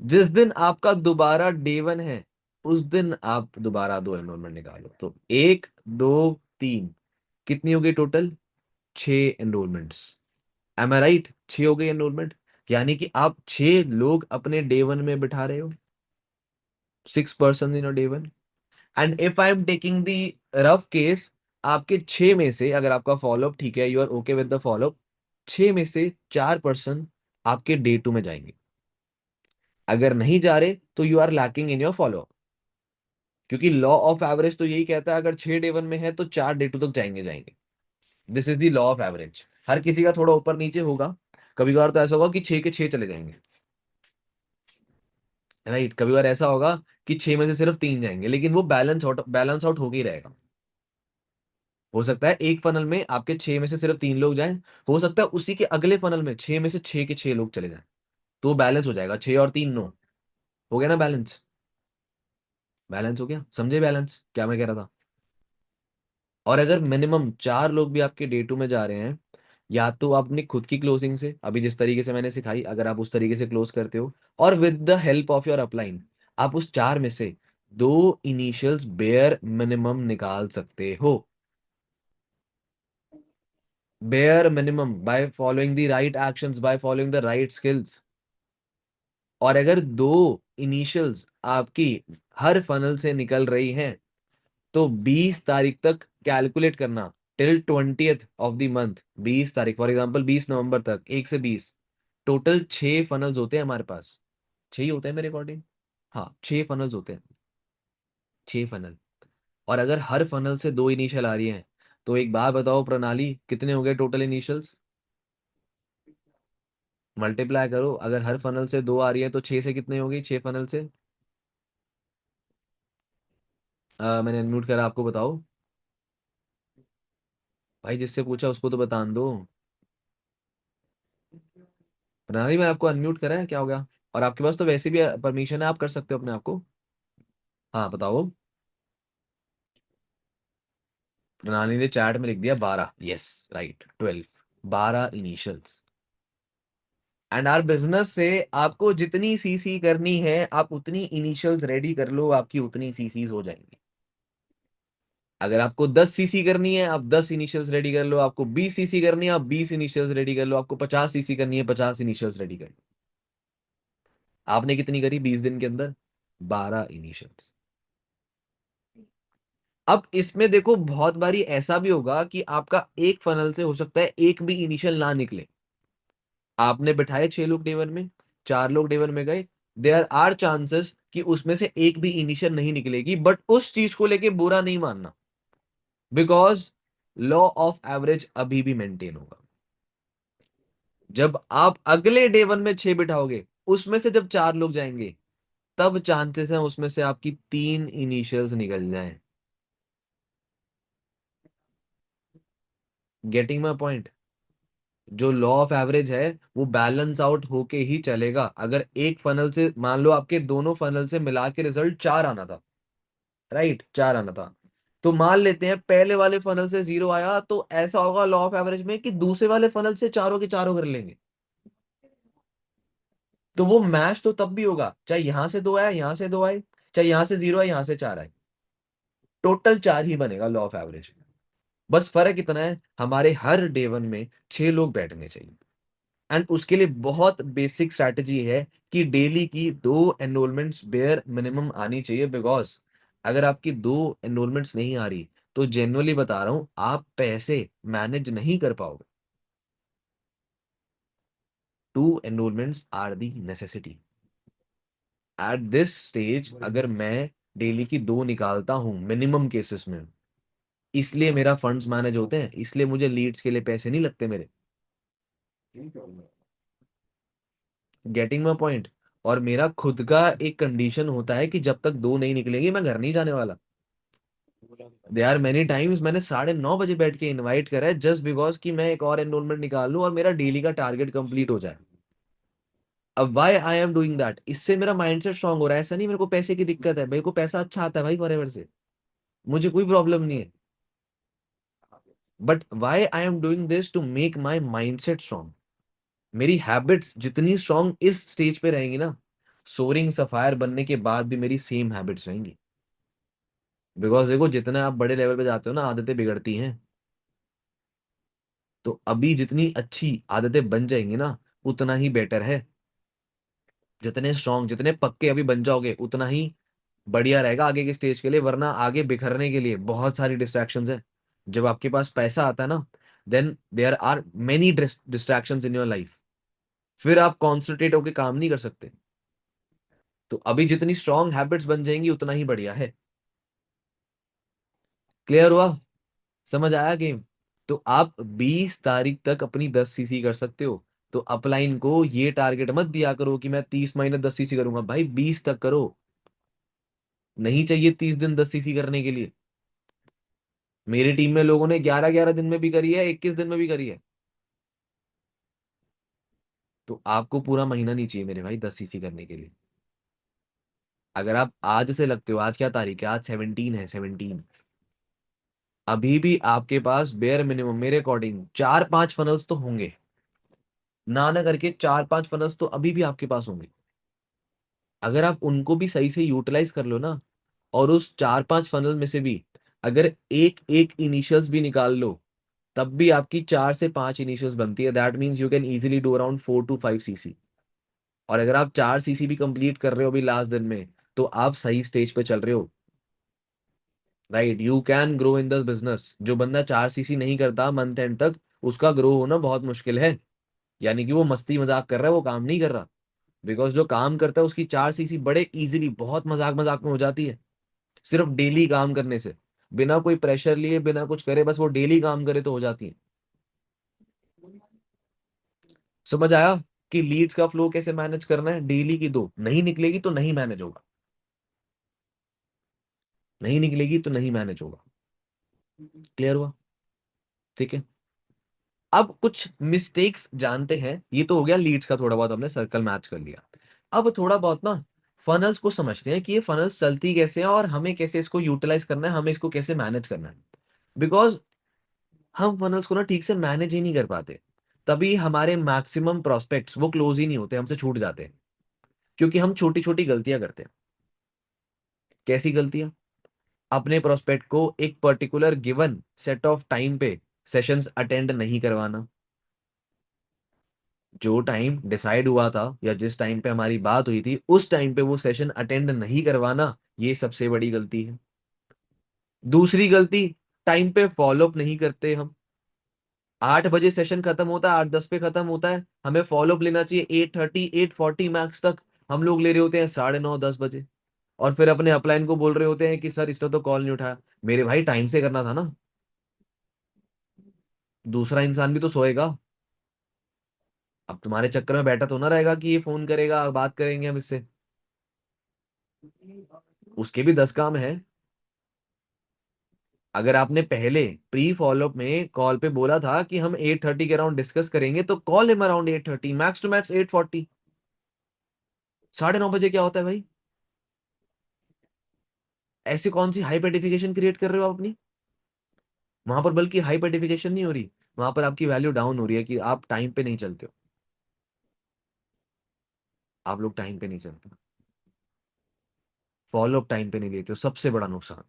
जिस दिन आपका दोबारा डे 1 है उस दिन आप दोबारा 2 एनरोलमेंट निकालो। तो 1, 2, 3, कितनी हो गई टोटल? 6 एनरोलमेंट्स। एम आई राइट? 6 हो गई एनरोलमेंट। यानी कि आप 6 लोग अपने डे 1 में बिठा रहे हो, 6 person in day 1। And if I am taking the rough case, आपके 6 में से अगर आपका फॉलोअप ठीक है, you are okay with the follow up, 6 में से 4 पर्सन आपके डे 2 में जाएंगे। अगर नहीं जा रहे तो you are lacking in your follow up. क्योंकि लॉ ऑफ एवरेज तो यही कहता है, अगर 6 डे 1 में है तो 4 डे 2 तक जाएंगे जाएंगे। This is the law of average. हर किसी का थोड़ा ऊपर नीचे होगा, कभी कभार तो ऐसा होगा कि 6 के 6 चले जाएंगे, राइट? कभी कभार ऐसा होगा कि 6 में से सिर्फ 3 जाएंगे, लेकिन वो बैलेंस आउट हो ही रहेगा। हो सकता है एक फनल में आपके 6 में से सिर्फ 3 लोग जाएं, हो सकता है उसी के अगले फनल में 6 में से 6 के 6 लोग चले जाएं, तो बैलेंस हो जाएगा, 6 और 3 9। हो गया ना बैलेंस? बैलेंस हो गया, समझे बैलेंस क्या मैं कह रहा था? और अगर मिनिमम 4 लोग भी आपके डे 2 में जा रहे हैं, या तो आप अपनी खुद की क्लोजिंग से, अभी जिस तरीके से मैंने सिखाई, अगर आप उस तरीके से क्लोज करते हो, और with the help of your upline, आप उस 4 में से 2 इनिशियल्स बेयर मिनिमम निकाल सकते हो। Bare minimum by following the right actions, by following the right skills. और अगर 2 इनिशियल्स आपकी हर फनल से निकल रही हैं तो 20 तारीख तक कैलकुलेट करना, till 20th of the month, 20 तारीख, फॉर एग्जाम्पल 20 नवंबर तक, 1 से 20, टोटल 6 फनल्स होते हैं हमारे पास। 6 ही होते हैं मेरे अकॉर्डिंग। हाँ, 6 फनल्स होते हैं, 6 फनल। और अगर हर फनल से 2 इनिशियल आ रही हैं तो एक बात बताओ प्रणाली, कितने हो गए टोटल इनिशियल्स? मल्टीप्लाई करो, अगर हर फनल से 2 आ रही है तो 6 से कितने हो गई, 6 फनल से? मैंने अनम्यूट करा, आपको बताओ भाई, जिससे पूछा उसको तो बता दो। प्रणाली, मैं आपको अनम्यूट करा है, क्या हो गया? और आपके पास तो वैसे भी परमिशन है, आप कर सकते हो अपने आप को। हाँ बताओ। प्रणाली ने चैट में लिख दिया 12, yes right, 12, 12 initials. And our business से आपको जितनी सीसी करनी है आप उतनी इनिशियल्स रेडी कर लो, आपकी उतनी सीसीज हो जाएंगी। अगर आपको 10 सीसी करनी है आप 10 इनिशियल्स रेडी कर लो, आपको 20 सीसी करनी है आप 20 इनिशियल्स रेडी कर लो, आपको 50 सीसी करनी है 50 इनिशियल्स रेडी कर लो। आपने कितनी करी 20 दिन के अंदर? 12 इनिशियल्स। अब इसमें देखो बहुत बारी ऐसा भी होगा कि आपका एक फनल से हो सकता है एक भी इनिशियल ना निकले। आपने बिठाए 6 लोग डे वन में, 4 लोग डे वन में गए, देयर आर चांसेस कि उसमें से एक भी इनिशियल नहीं निकलेगी, बट उस चीज को लेके बुरा नहीं मानना, बिकॉज लॉ ऑफ एवरेज अभी भी मेंटेन होगा। जब आप अगले डे वन में 6 बिठाओगे, उसमें से जब 4 लोग जाएंगे, तब चांसेस हैं उसमें से आपकी 3 इनिशियल्स निकल जाएं। Getting my point? जो लॉ ऑफ एवरेज है वो बैलेंस आउट होके ही चलेगा। अगर एक फनल से मान लो आपके दोनों फनल से मिला के रिजल्ट 4 आना था, राइट, 4 आना था, तो मान लेते हैं पहले वाले फनल से 0 आया, तो ऐसा होगा लॉ ऑफ एवरेज में कि दूसरे वाले फनल से चारों के चारों कर लेंगे। तो वो मैच तो तब भी होगा चाहे यहां से 2 आए यहां से 2 आए, चाहे यहां से 0 आए यहां से 4 आए, टोटल 4 ही बनेगा लॉ ऑफ एवरेज। बस फर्क इतना है हमारे हर डे वन में 6 लोग बैठने चाहिए। एंड उसके लिए बहुत बेसिक स्ट्रैटेजी है कि डेली की 2 एनरोलमेंट्स बेयर मिनिमम आनी चाहिए, बिकॉज अगर आपकी 2 एनरोलमेंट्स नहीं आ रही तो जेन्युइनली बता रहा हूं आप पैसे मैनेज नहीं कर पाओगे। 2 enrolments are the necessity. At this stage अगर मैं डेली की 2 निकालता हूं मिनिमम केसेस में, इसलिए मेरा फंड्स मैनेज होते हैं, इसलिए मुझे लीड्स के लिए पैसे नहीं लगते मेरे। Getting my point? और मेरा खुद का एक कंडीशन होता है कि जब तक 2 नहीं निकलेंगी मैं घर नहीं जाने वाला। दे आर मेनी टाइम्स मैंने 9:30 बजे बैठ के इनवाइट करा है जस्ट बिकॉज कि मैं एक और एनरोलमेंट निकाल लूं और मेरा डेली का टारगेट कंप्लीट हो जाए। अब why I am doing that, इससे मेरा माइंडसेट स्ट्रांग हो रहा है। ऐसा नहीं मेरे को पैसे की दिक्कत है, मेरे को पैसा अच्छा आता है भाई फॉरएवर से, मुझे कोई प्रॉब्लम नहीं है। But why I am doing this to make my mindset strong. मेरी हैबिट्स जितनी स्ट्रांग इस स्टेज पे रहेंगी ना, सोरिंग सफायर बनने के बाद भी मेरी सेम हैबिट्स रहेंगी। बिकॉज देखो जितना आप बड़े लेवल पे जाते हो ना आदतें बिगड़ती हैं। तो अभी जितनी अच्छी आदतें बन जाएंगी ना उतना ही बेटर है। जितने स्ट्रांग जितने पक्के अभी बन जाओगे उतना ही बढ़िया रहेगा आगे के स्टेज के लिए, वरना आगे बिखरने के लिए बहुत सारी डिस्ट्रैक्शंस है। जब आपके पास पैसा आता है ना, then there are many distractions in your life, फिर आप कॉन्सेंट्रेट होकर काम नहीं कर सकते। तो अभी जितनी स्ट्रांग हैबिट्स बन जाएंगी उतना ही बढ़िया है। क्लियर हुआ? समझ आया गेम? तो आप 20 तारीख तक अपनी 10 सीसी कर सकते हो। तो अपलाइन को ये टारगेट मत दिया करो कि मैं 30 महीने 10 सीसी करूंगा, भाई 20 तक करो। नहीं चाहिए 30 दिन 10 सीसी करने के लिए। मेरी टीम में लोगों ने 11-11 दिन में भी करी है, 21 दिन में भी करी है। तो आपको पूरा महीना नहीं चाहिए मेरे भाई 10 सीसी करने के लिए। अगर आप आज से लगते हो, आज क्या तारीख है, आज 17 है, 17, अभी भी आपके पास बेयर मिनिमम मेरे अकॉर्डिंग 4-5 फनल्स तो होंगे, ना करके 4-5 फनल्स तो अभी भी आपके पास होंगे। अगर आप उनको भी सही से यूटिलाइज कर लो ना, और उस 4-5 फनल में से भी अगर एक एक इनिशियल्स भी निकाल लो, तब भी आपकी 4 से 5 इनिशियल्स बनती है। That means you can easily do around 4 to 5 CC. और अगर आप 4 सीसी भी कंप्लीट कर रहे हो अभी लास्ट दिन में, तो आप सही स्टेज पे चल रहे हो। Right, you can grow in the business. जो बंदा 4 सीसी नहीं करता मंथ एंड तक, उसका ग्रो होना बहुत मुश्किल है। यानी कि वो मस्ती मजाक कर रहा है, वो काम नहीं कर रहा। बिकॉज जो काम करता है उसकी 4 सीसी बड़े इजीली बहुत मजाक मजाक में हो जाती है, सिर्फ डेली काम करने से, बिना कोई प्रेशर लिए बिना कुछ करे, बस वो डेली काम करे तो हो जाती है। समझ आया कि लीड्स का फ्लो कैसे मैनेज करना है? डेली की 2 नहीं निकलेगी तो नहीं मैनेज होगा, नहीं निकलेगी तो नहीं मैनेज होगा। क्लियर हुआ? ठीक है। अब कुछ मिस्टेक्स जानते हैं, ये तो हो गया लीड्स का, थोड़ा बहुत हमने सर्कल मैच कर लिया। अब थोड़ा बहुत ना फनल्स को समझते हैं कि ये फनल्स चलती कैसे हैं और हमें कैसे इसको यूटिलाइज करना है, हमें इसको कैसे मैनेज करना है। बिकॉज हम फनल्स को ना ठीक से मैनेज ही नहीं कर पाते, तभी हमारे मैक्सिमम प्रोस्पेक्ट्स वो क्लोज ही नहीं होते, हमसे छूट जाते हैं, क्योंकि हम छोटी छोटी गलतियां करते हैं। कैसी गलतियां? अपने प्रोस्पेक्ट को एक particular given set of time पे सेशंस अटेंड नहीं करवाना। जो टाइम डिसाइड हुआ था या जिस टाइम पे हमारी बात हुई थी उस टाइम पे वो सेशन अटेंड नहीं करवाना, ये सबसे बड़ी गलती है। दूसरी गलती, टाइम पे फॉलोअप नहीं करते हम। 8 बजे सेशन खत्म होता है, 8:10 पे खत्म होता है, हमें फॉलोअप लेना चाहिए 8:30 8:40 मैक्स तक। हम लोग ले रहे होते हैं 9:30 10 बजे, और फिर अपने अपलाइन को बोल रहे होते हैं कि सर इसने तो कॉल नहीं उठाया। मेरे भाई टाइम से करना था ना, दूसरा इंसान भी तो सोएगा। अब तुम्हारे चक्कर में बैठा तो ना रहेगा कि ये फोन करेगा बात करेंगे हम इससे, उसके भी 10 काम है। अगर आपने पहले प्री फॉलोअप में कॉल पे बोला था कि हम 8:30 के अराउंड डिस्कस करेंगे, तो call him around 8:30, max to max 8:40। 9:30 बजे क्या होता है भाई? ऐसी कौन सी हाइपरटिफिकेशन क्रिएट कर रहे हो आप अपनी? वहां पर बल्कि हाइपरटिफिकेशन नहीं हो रही, वहां पर आपकी वैल्यू डाउन हो रही है कि आप टाइम पे नहीं चलते हो। आप लोग टाइम पे नहीं चलते, फॉलोअप टाइम पे नहीं लेते हो, सबसे बड़ा नुकसान।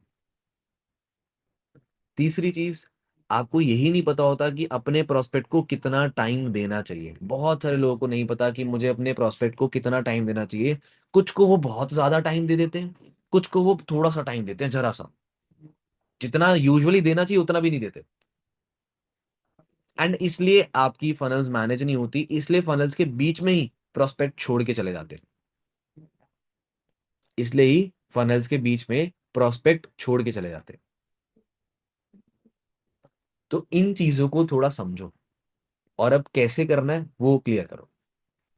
तीसरी चीज, आपको यही नहीं पता होता कि अपने प्रोस्पेक्ट को कितना टाइम देना चाहिए। बहुत सारे लोगों को नहीं पता कि मुझे अपने प्रोस्पेक्ट को कितना टाइम देना चाहिए। कुछ को वो बहुत ज्यादा टाइम दे देते हैं, कुछ को वो थोड़ा सा टाइम देते हैं, जरा सा, जितना यूजुअली देना चाहिए उतना भी नहीं देते। एंड इसलिए आपकी फनल्स मैनेज नहीं होती, इसलिए फनल्स के बीच में ही प्रोस्पेक्ट छोड़ के चले जाते हैं। इसलिए ही फनल्स के बीच में प्रोस्पेक्ट छोड़ के चले जाते हैं। तो इन चीजों को थोड़ा समझो, और अब कैसे करना है वो क्लियर करो।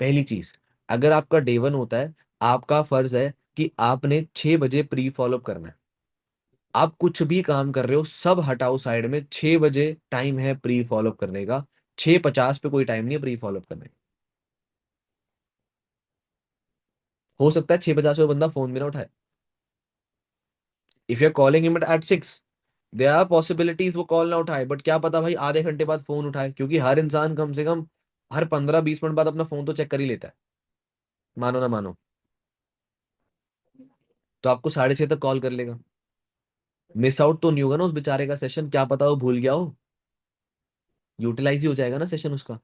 पहली चीज, अगर आपका डे 1 होता है, आपका फर्ज है कि आपने 6 बजे प्री फॉलोअप करना है। आप कुछ भी काम कर रहे हो सब हटाओ साइड में, 6 बजे टाइम है प्री फॉलोअप करने का। 6:50 पे कोई टाइम नहीं है प्री फॉलोअप करने का। हो सकता है 6:50 पे बंदा फोन भी ना उठाए। If you are calling him at 6, there are possibilities वो कॉल ना उठाए, बट क्या पता भाई आधे घंटे बाद फोन उठाए, क्योंकि हर इंसान कम से कम हर 15-20 मिनट बाद अपना फोन तो चेक कर ही लेता है, मानो ना मानो। तो आपको 6:30 तक कॉल कर लेगा। मिस आउट तो नहीं होगा ना उस बेचारे का सेशन, क्या पता वो भूल गया हो, यूटिलाइज ही हो जाएगा ना सेशन उसका।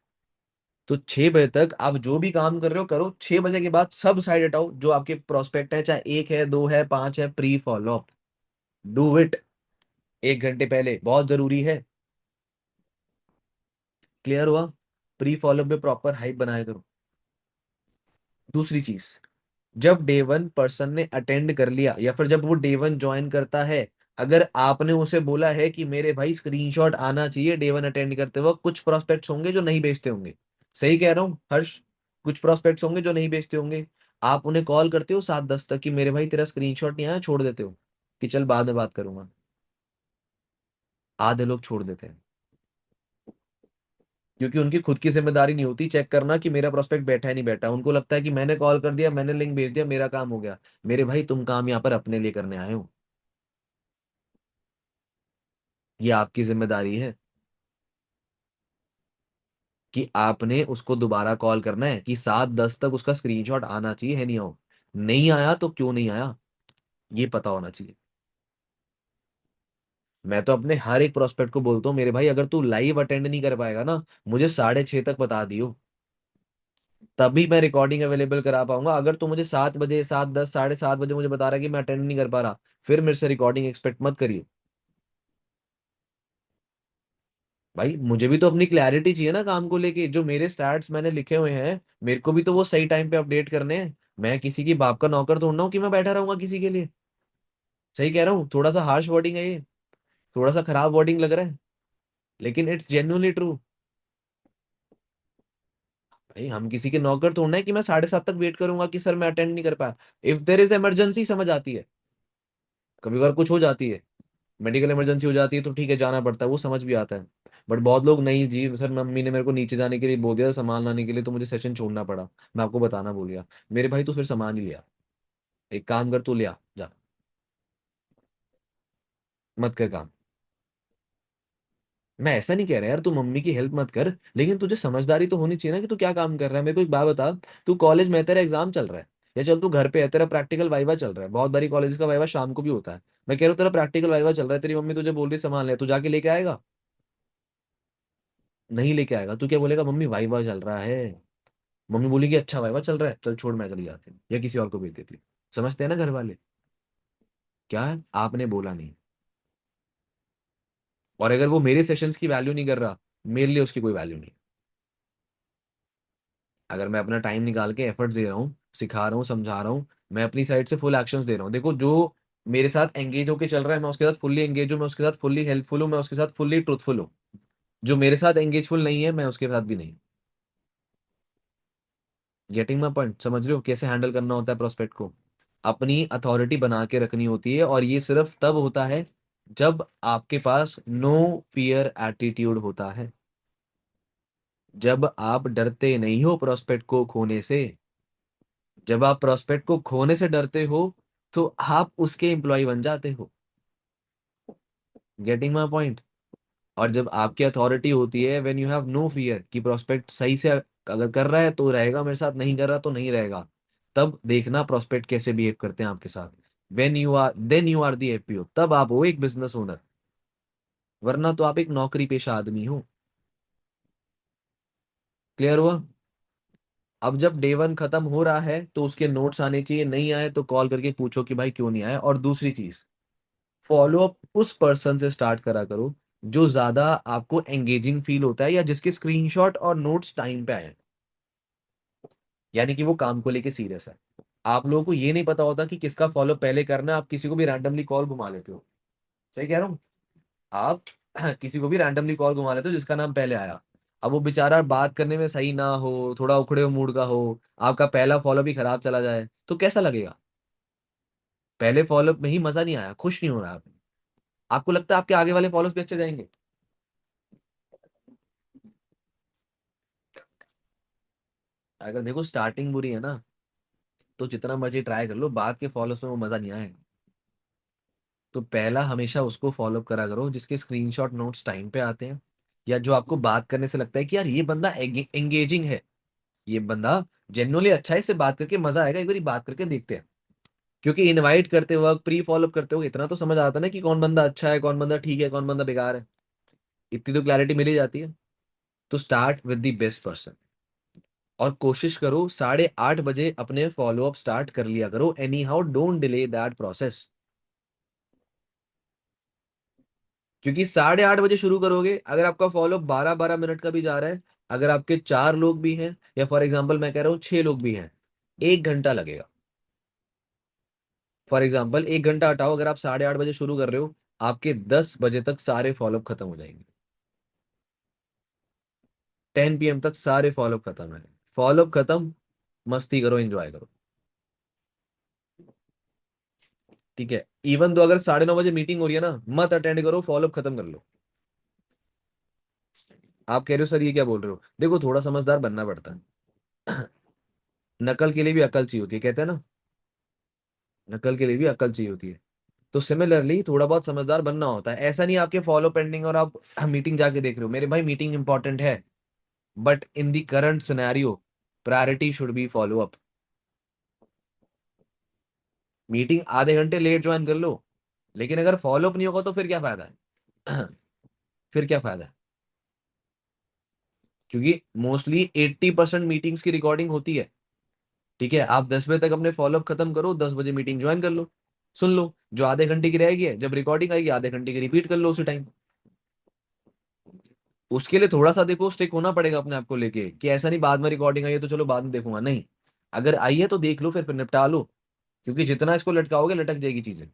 तो 6 बजे तक आप जो भी काम कर रहे हो करो, 6 बजे के बाद सब साइड हटाओ, जो आपके प्रोस्पेक्ट है, चाहे एक है, दो है, पांच है, प्री फॉलोअप डू इट 1 घंटे पहले, बहुत जरूरी है। क्लियर हुआ? प्री फॉलोअप में प्रॉपर हाइप बनाया करो। दूसरी चीज, जब डे 1 पर्सन ने अटेंड कर लिया या फिर जब वो डे 1 ज्वाइन करता है, अगर आपने उसे बोला है कि मेरे भाई स्क्रीनशॉट आना चाहिए डे 1 अटेंड करते वक्त, कुछ प्रोस्पेक्ट्स होंगे जो नहीं भेजते होंगे। सही कह रहा हूँ हर्ष? कुछ प्रोस्पेक्ट्स होंगे जो नहीं भेजते होंगे। आप उन्हें कॉल करते हो 7:10 तक कि मेरे भाई तेरा स्क्रीनशॉट नहीं आया, छोड़ देते हो कि चल बाद में बात करूंगा। आधे लोग छोड़ देते हैं क्योंकि उनकी खुद की जिम्मेदारी नहीं होती चेक करना कि मेरा प्रोस्पेक्ट बैठा है नहीं बैठा। उनको लगता है कि मैंने कॉल कर दिया, मैंने लिंक भेज दिया, मेरा काम हो गया। मेरे भाई तुम काम यहाँ पर अपने लिए करने आए हो, ये आपकी जिम्मेदारी है कि आपने उसको दोबारा कॉल करना है कि 7:10 तक उसका स्क्रीनशॉट आना चाहिए, है नहीं? आओ, नहीं आया तो क्यों नहीं आया, ये पता होना चाहिए। मैं तो अपने हर एक प्रोस्पेक्ट को बोलता हूँ, मेरे भाई अगर तू लाइव अटेंड नहीं कर पाएगा ना, मुझे 6:30 तक बता दियो, तभी मैं रिकॉर्डिंग अवेलेबल करा पाऊंगा। अगर तू मुझे 7 बजे, 7:10, 7:30 बजे मुझे बता रहा है कि मैं अटेंड नहीं कर पा रहा, फिर मेरे से रिकॉर्डिंग एक्सपेक्ट मत करिए। भाई मुझे भी तो अपनी क्लैरिटी चाहिए ना काम को लेके, जो मेरे स्टैट्स मैंने लिखे हुए हैं मेरे को भी तो वो सही टाइम पे अपडेट करने हैं। मैं किसी की बाप का नौकर थोड़ा ना हूं कि मैं बैठा रहूंगा किसी के लिए। सही कह रहा हूँ? थोड़ा सा हार्श वर्डिंग है ये, थोड़ा सा खराब वर्डिंग लग रहा है, लेकिन इट्स जेन्युइनली ट्रू। भाई हम किसी के नौकर थोड़ा है कि मैं 7:30 तक वेट करूंगा कि सर मैं अटेंड नहीं कर पाया। इफ देर इज इमरजेंसी, समझ आती है, कभी बार कुछ हो जाती है, मेडिकल इमरजेंसी हो जाती है तो ठीक है जाना पड़ता है, वो समझ भी आता है। बट बहुत लोग नहीं जी सर, मम्मी ने मेरे को नीचे जाने के लिए बोल दिया, सामान लाने के लिए, तो मुझे सेशन छोड़ना पड़ा, मैं आपको बताना भूल गया। मेरे भाई तू फिर सामान ही लिया, एक काम कर, तू लिया जा, मत कर काम। मैं ऐसा नहीं कह रहा यार तू मम्मी की हेल्प मत कर, लेकिन तुझे समझदारी तो होनी चाहिए ना कि तू क्या काम कर रहा है। मेरे को एक बात बता, तू कॉलेज में है, तेरा एग्जाम चल रहा है, या चल तू घर पे है, तेरा प्रैक्टिकल वाइवा चल रहा है, बहुत बारी कॉलेज का वाइवा शाम को भी होता है। मैं कह रहा हूँ तेरा प्रैक्टिकल वाइवा चल रहा है, तेरी मम्मी तुझे बोल रही सामान ले, तू जाके लेके आएगा? नहीं लेके आएगा, तू क्या बोलेगा, मम्मी वाइवा चल रहा है। मम्मी बोलेगी अच्छा वाइवा चल रहा है, चल छोड़ मैं चली जाती हूँ, या किसी और को भेज देती हूँ। समझते हैं ना घर वाले? क्या है, आपने बोला नहीं। और अगर वो मेरे सेशंस की वैल्यू नहीं कर रहा, मेरे लिए उसकी कोई वैल्यू नहीं। अगर मैं अपना टाइम निकाल के एफर्ट्स दे रहा हूँ, सिखा रहा हूँ, समझा रहा हूँ, मैं अपनी साइड से फुल एक्शंस दे रहा हूँ, देखो जो मेरे साथ एंगेज होके चल रहा है मैं उसके साथ फुल्ली एंगेज हूँ, मैं उसके साथ फुल्ली हेल्पफुल हूँ, मैं उसके साथ फुल्ली ट्रूथफुल हूँ। जो मेरे साथ एंगेजफुल नहीं है, मैं उसके साथ भी नहीं। Getting my point? समझ रहे हो कैसे हैंडल करना होता है प्रोस्पेक्ट को? अपनी अथॉरिटी बना के रखनी होती है, और ये सिर्फ तब होता है जब आपके पास नो फियर एटीट्यूड होता है। जब आप डरते नहीं हो प्रोस्पेक्ट को खोने से, जब आप प्रोस्पेक्ट को खोने से डरते हो, तो आप उसके एम्प्लॉय बन जाते हो। Getting my point? और जब आपकी अथॉरिटी होती है, when you have no fear कि प्रोस्पेक्ट सही से अगर कर रहा है तो रहेगा मेरे साथ, नहीं कर रहा तो नहीं रहेगा, तब देखना प्रोस्पेक्ट कैसे बिहेव करते हैं आपके साथ। When you are, then you are the FPO, तब आप हो एक बिजनेस ओनर, वरना तो आप एक नौकरी पेशा आदमी हो। क्लियर हुआ? अब जब डे वन खत्म हो रहा है तो उसके नोट्स आने चाहिए, नहीं आए तो कॉल करके पूछो कि भाई क्यों नहीं आया। और दूसरी चीज, फॉलो अप उस पर्सन से स्टार्ट करा करो जो ज्यादा आपको एंगेजिंग फील होता है, या जिसके स्क्रीनशॉट और नोट्स टाइम पे आए, यानी कि वो काम को लेके सीरियस है। आप लोगों को ये नहीं पता होता कि किसका फॉलो पहले करना है, आप किसी को भी रैंडमली कॉल घुमा लेते हो। सही कह रहा हूँ? आप किसी को भी रैंडमली कॉल घुमा लेते हो जिसका नाम पहले आया। अब वो बेचारा बात करने में सही ना हो, थोड़ा उखड़े मूड का हो, आपका पहला फॉलो भी खराब चला जाए, तो कैसा लगेगा? पहले फॉलो में ही मजा नहीं आया, खुश नहीं हो रहा आप, आपको लगता है आपके आगे वाले फॉलोज भी अच्छे जाएंगे? अगर देखो स्टार्टिंग बुरी है ना, तो जितना मर्जी ट्राई कर लो, बाद के फॉलोज में वो मजा नहीं आएगा। तो पहला हमेशा उसको फॉलो करा करो जिसके स्क्रीनशॉट नोट्स टाइम पे आते हैं, या जो आपको बात करने से लगता है कि यार ये बंदा एंगेजिंग है, ये बंदा जेन्युइनली अच्छा है, इससे बात करके मजा आएगा, एक बार बात करके देखते हैं। क्योंकि इनवाइट करते वक्त, प्री फॉलो करते वक्त इतना तो समझ आता है ना कि कौन बंदा अच्छा है, कौन बंदा ठीक है, कौन बंदा बेकार है। इतनी तो क्लैरिटी मिल ही जाती है। तो start with the best person, और कोशिश करो 8:30 बजे अपने फॉलो अप स्टार्ट कर लिया करो, any how don't delay that process. क्योंकि 8:30 बजे शुरू करोगे, अगर आपका फॉलो 12-12 मिनट का भी जा रहा है, अगर आपके 4 लोग भी हैं, या फॉर एग्जाम्पल मैं कह रहा हूँ 6 लोग भी हैं, 1 घंटा लगेगा। फॉर एग्जाम्पल 1 घंटा हटाओ, अगर आप 8:30 बजे शुरू कर रहे हो, आपके 10 बजे तक सारे फॉलोअप खत्म हो जाएंगे। 10 PM तक सारे फॉलोअप खत्म है। फॉलोअप खत्म, मस्ती करो, एंजॉय करो। ठीक है? इवन तो अगर 9:30 बजे मीटिंग हो रही है ना, मत अटेंड करो, फॉलोअप खत्म कर लो। आप कह रहे हो सर ये क्या बोल रहे हो, देखो थोड़ा समझदार बनना पड़ता है। नकल के लिए भी अकल चाहिए होती है, कहते हैं ना, नकल के लिए भी अकल चाहिए होती है। तो सिमिलरली थोड़ा बहुत समझदार बनना होता है। ऐसा नहीं आपके फॉलो पेंडिंग और आप मीटिंग जाके देख रहे हो, मेरे भाई मीटिंग इंपॉर्टेंट है, but in the current scenario priority should be follow up. Meeting आधे घंटे लेट ज्वाइन कर लो, लेकिन अगर फॉलो अप नहीं होगा तो फिर क्या फायदा है? फिर क्या फायदा है? क्योंकि मोस्टली 80% मीटिंग्स की रिकॉर्डिंग होती है। ठीक है, आप 10 बजे तक अपने फॉलोअप खत्म करो, 10 बजे मीटिंग ज्वाइन कर लो, सुन लो, जो आधे घंटे की रहेगी है, जब रिकॉर्डिंग आएगी आधे घंटे की रिपीट कर लो उसी टाइम। उसके लिए थोड़ा सा देखो स्टिक होना पड़ेगा अपने आप को लेके, कि ऐसा नहीं बाद में रिकॉर्डिंग आई है तो चलो बाद में देखूंगा, नहीं, अगर आई है तो देख लो, फिर निपटा लो। क्योंकि जितना इसको लटकाओगे लटक जाएगी चीजें,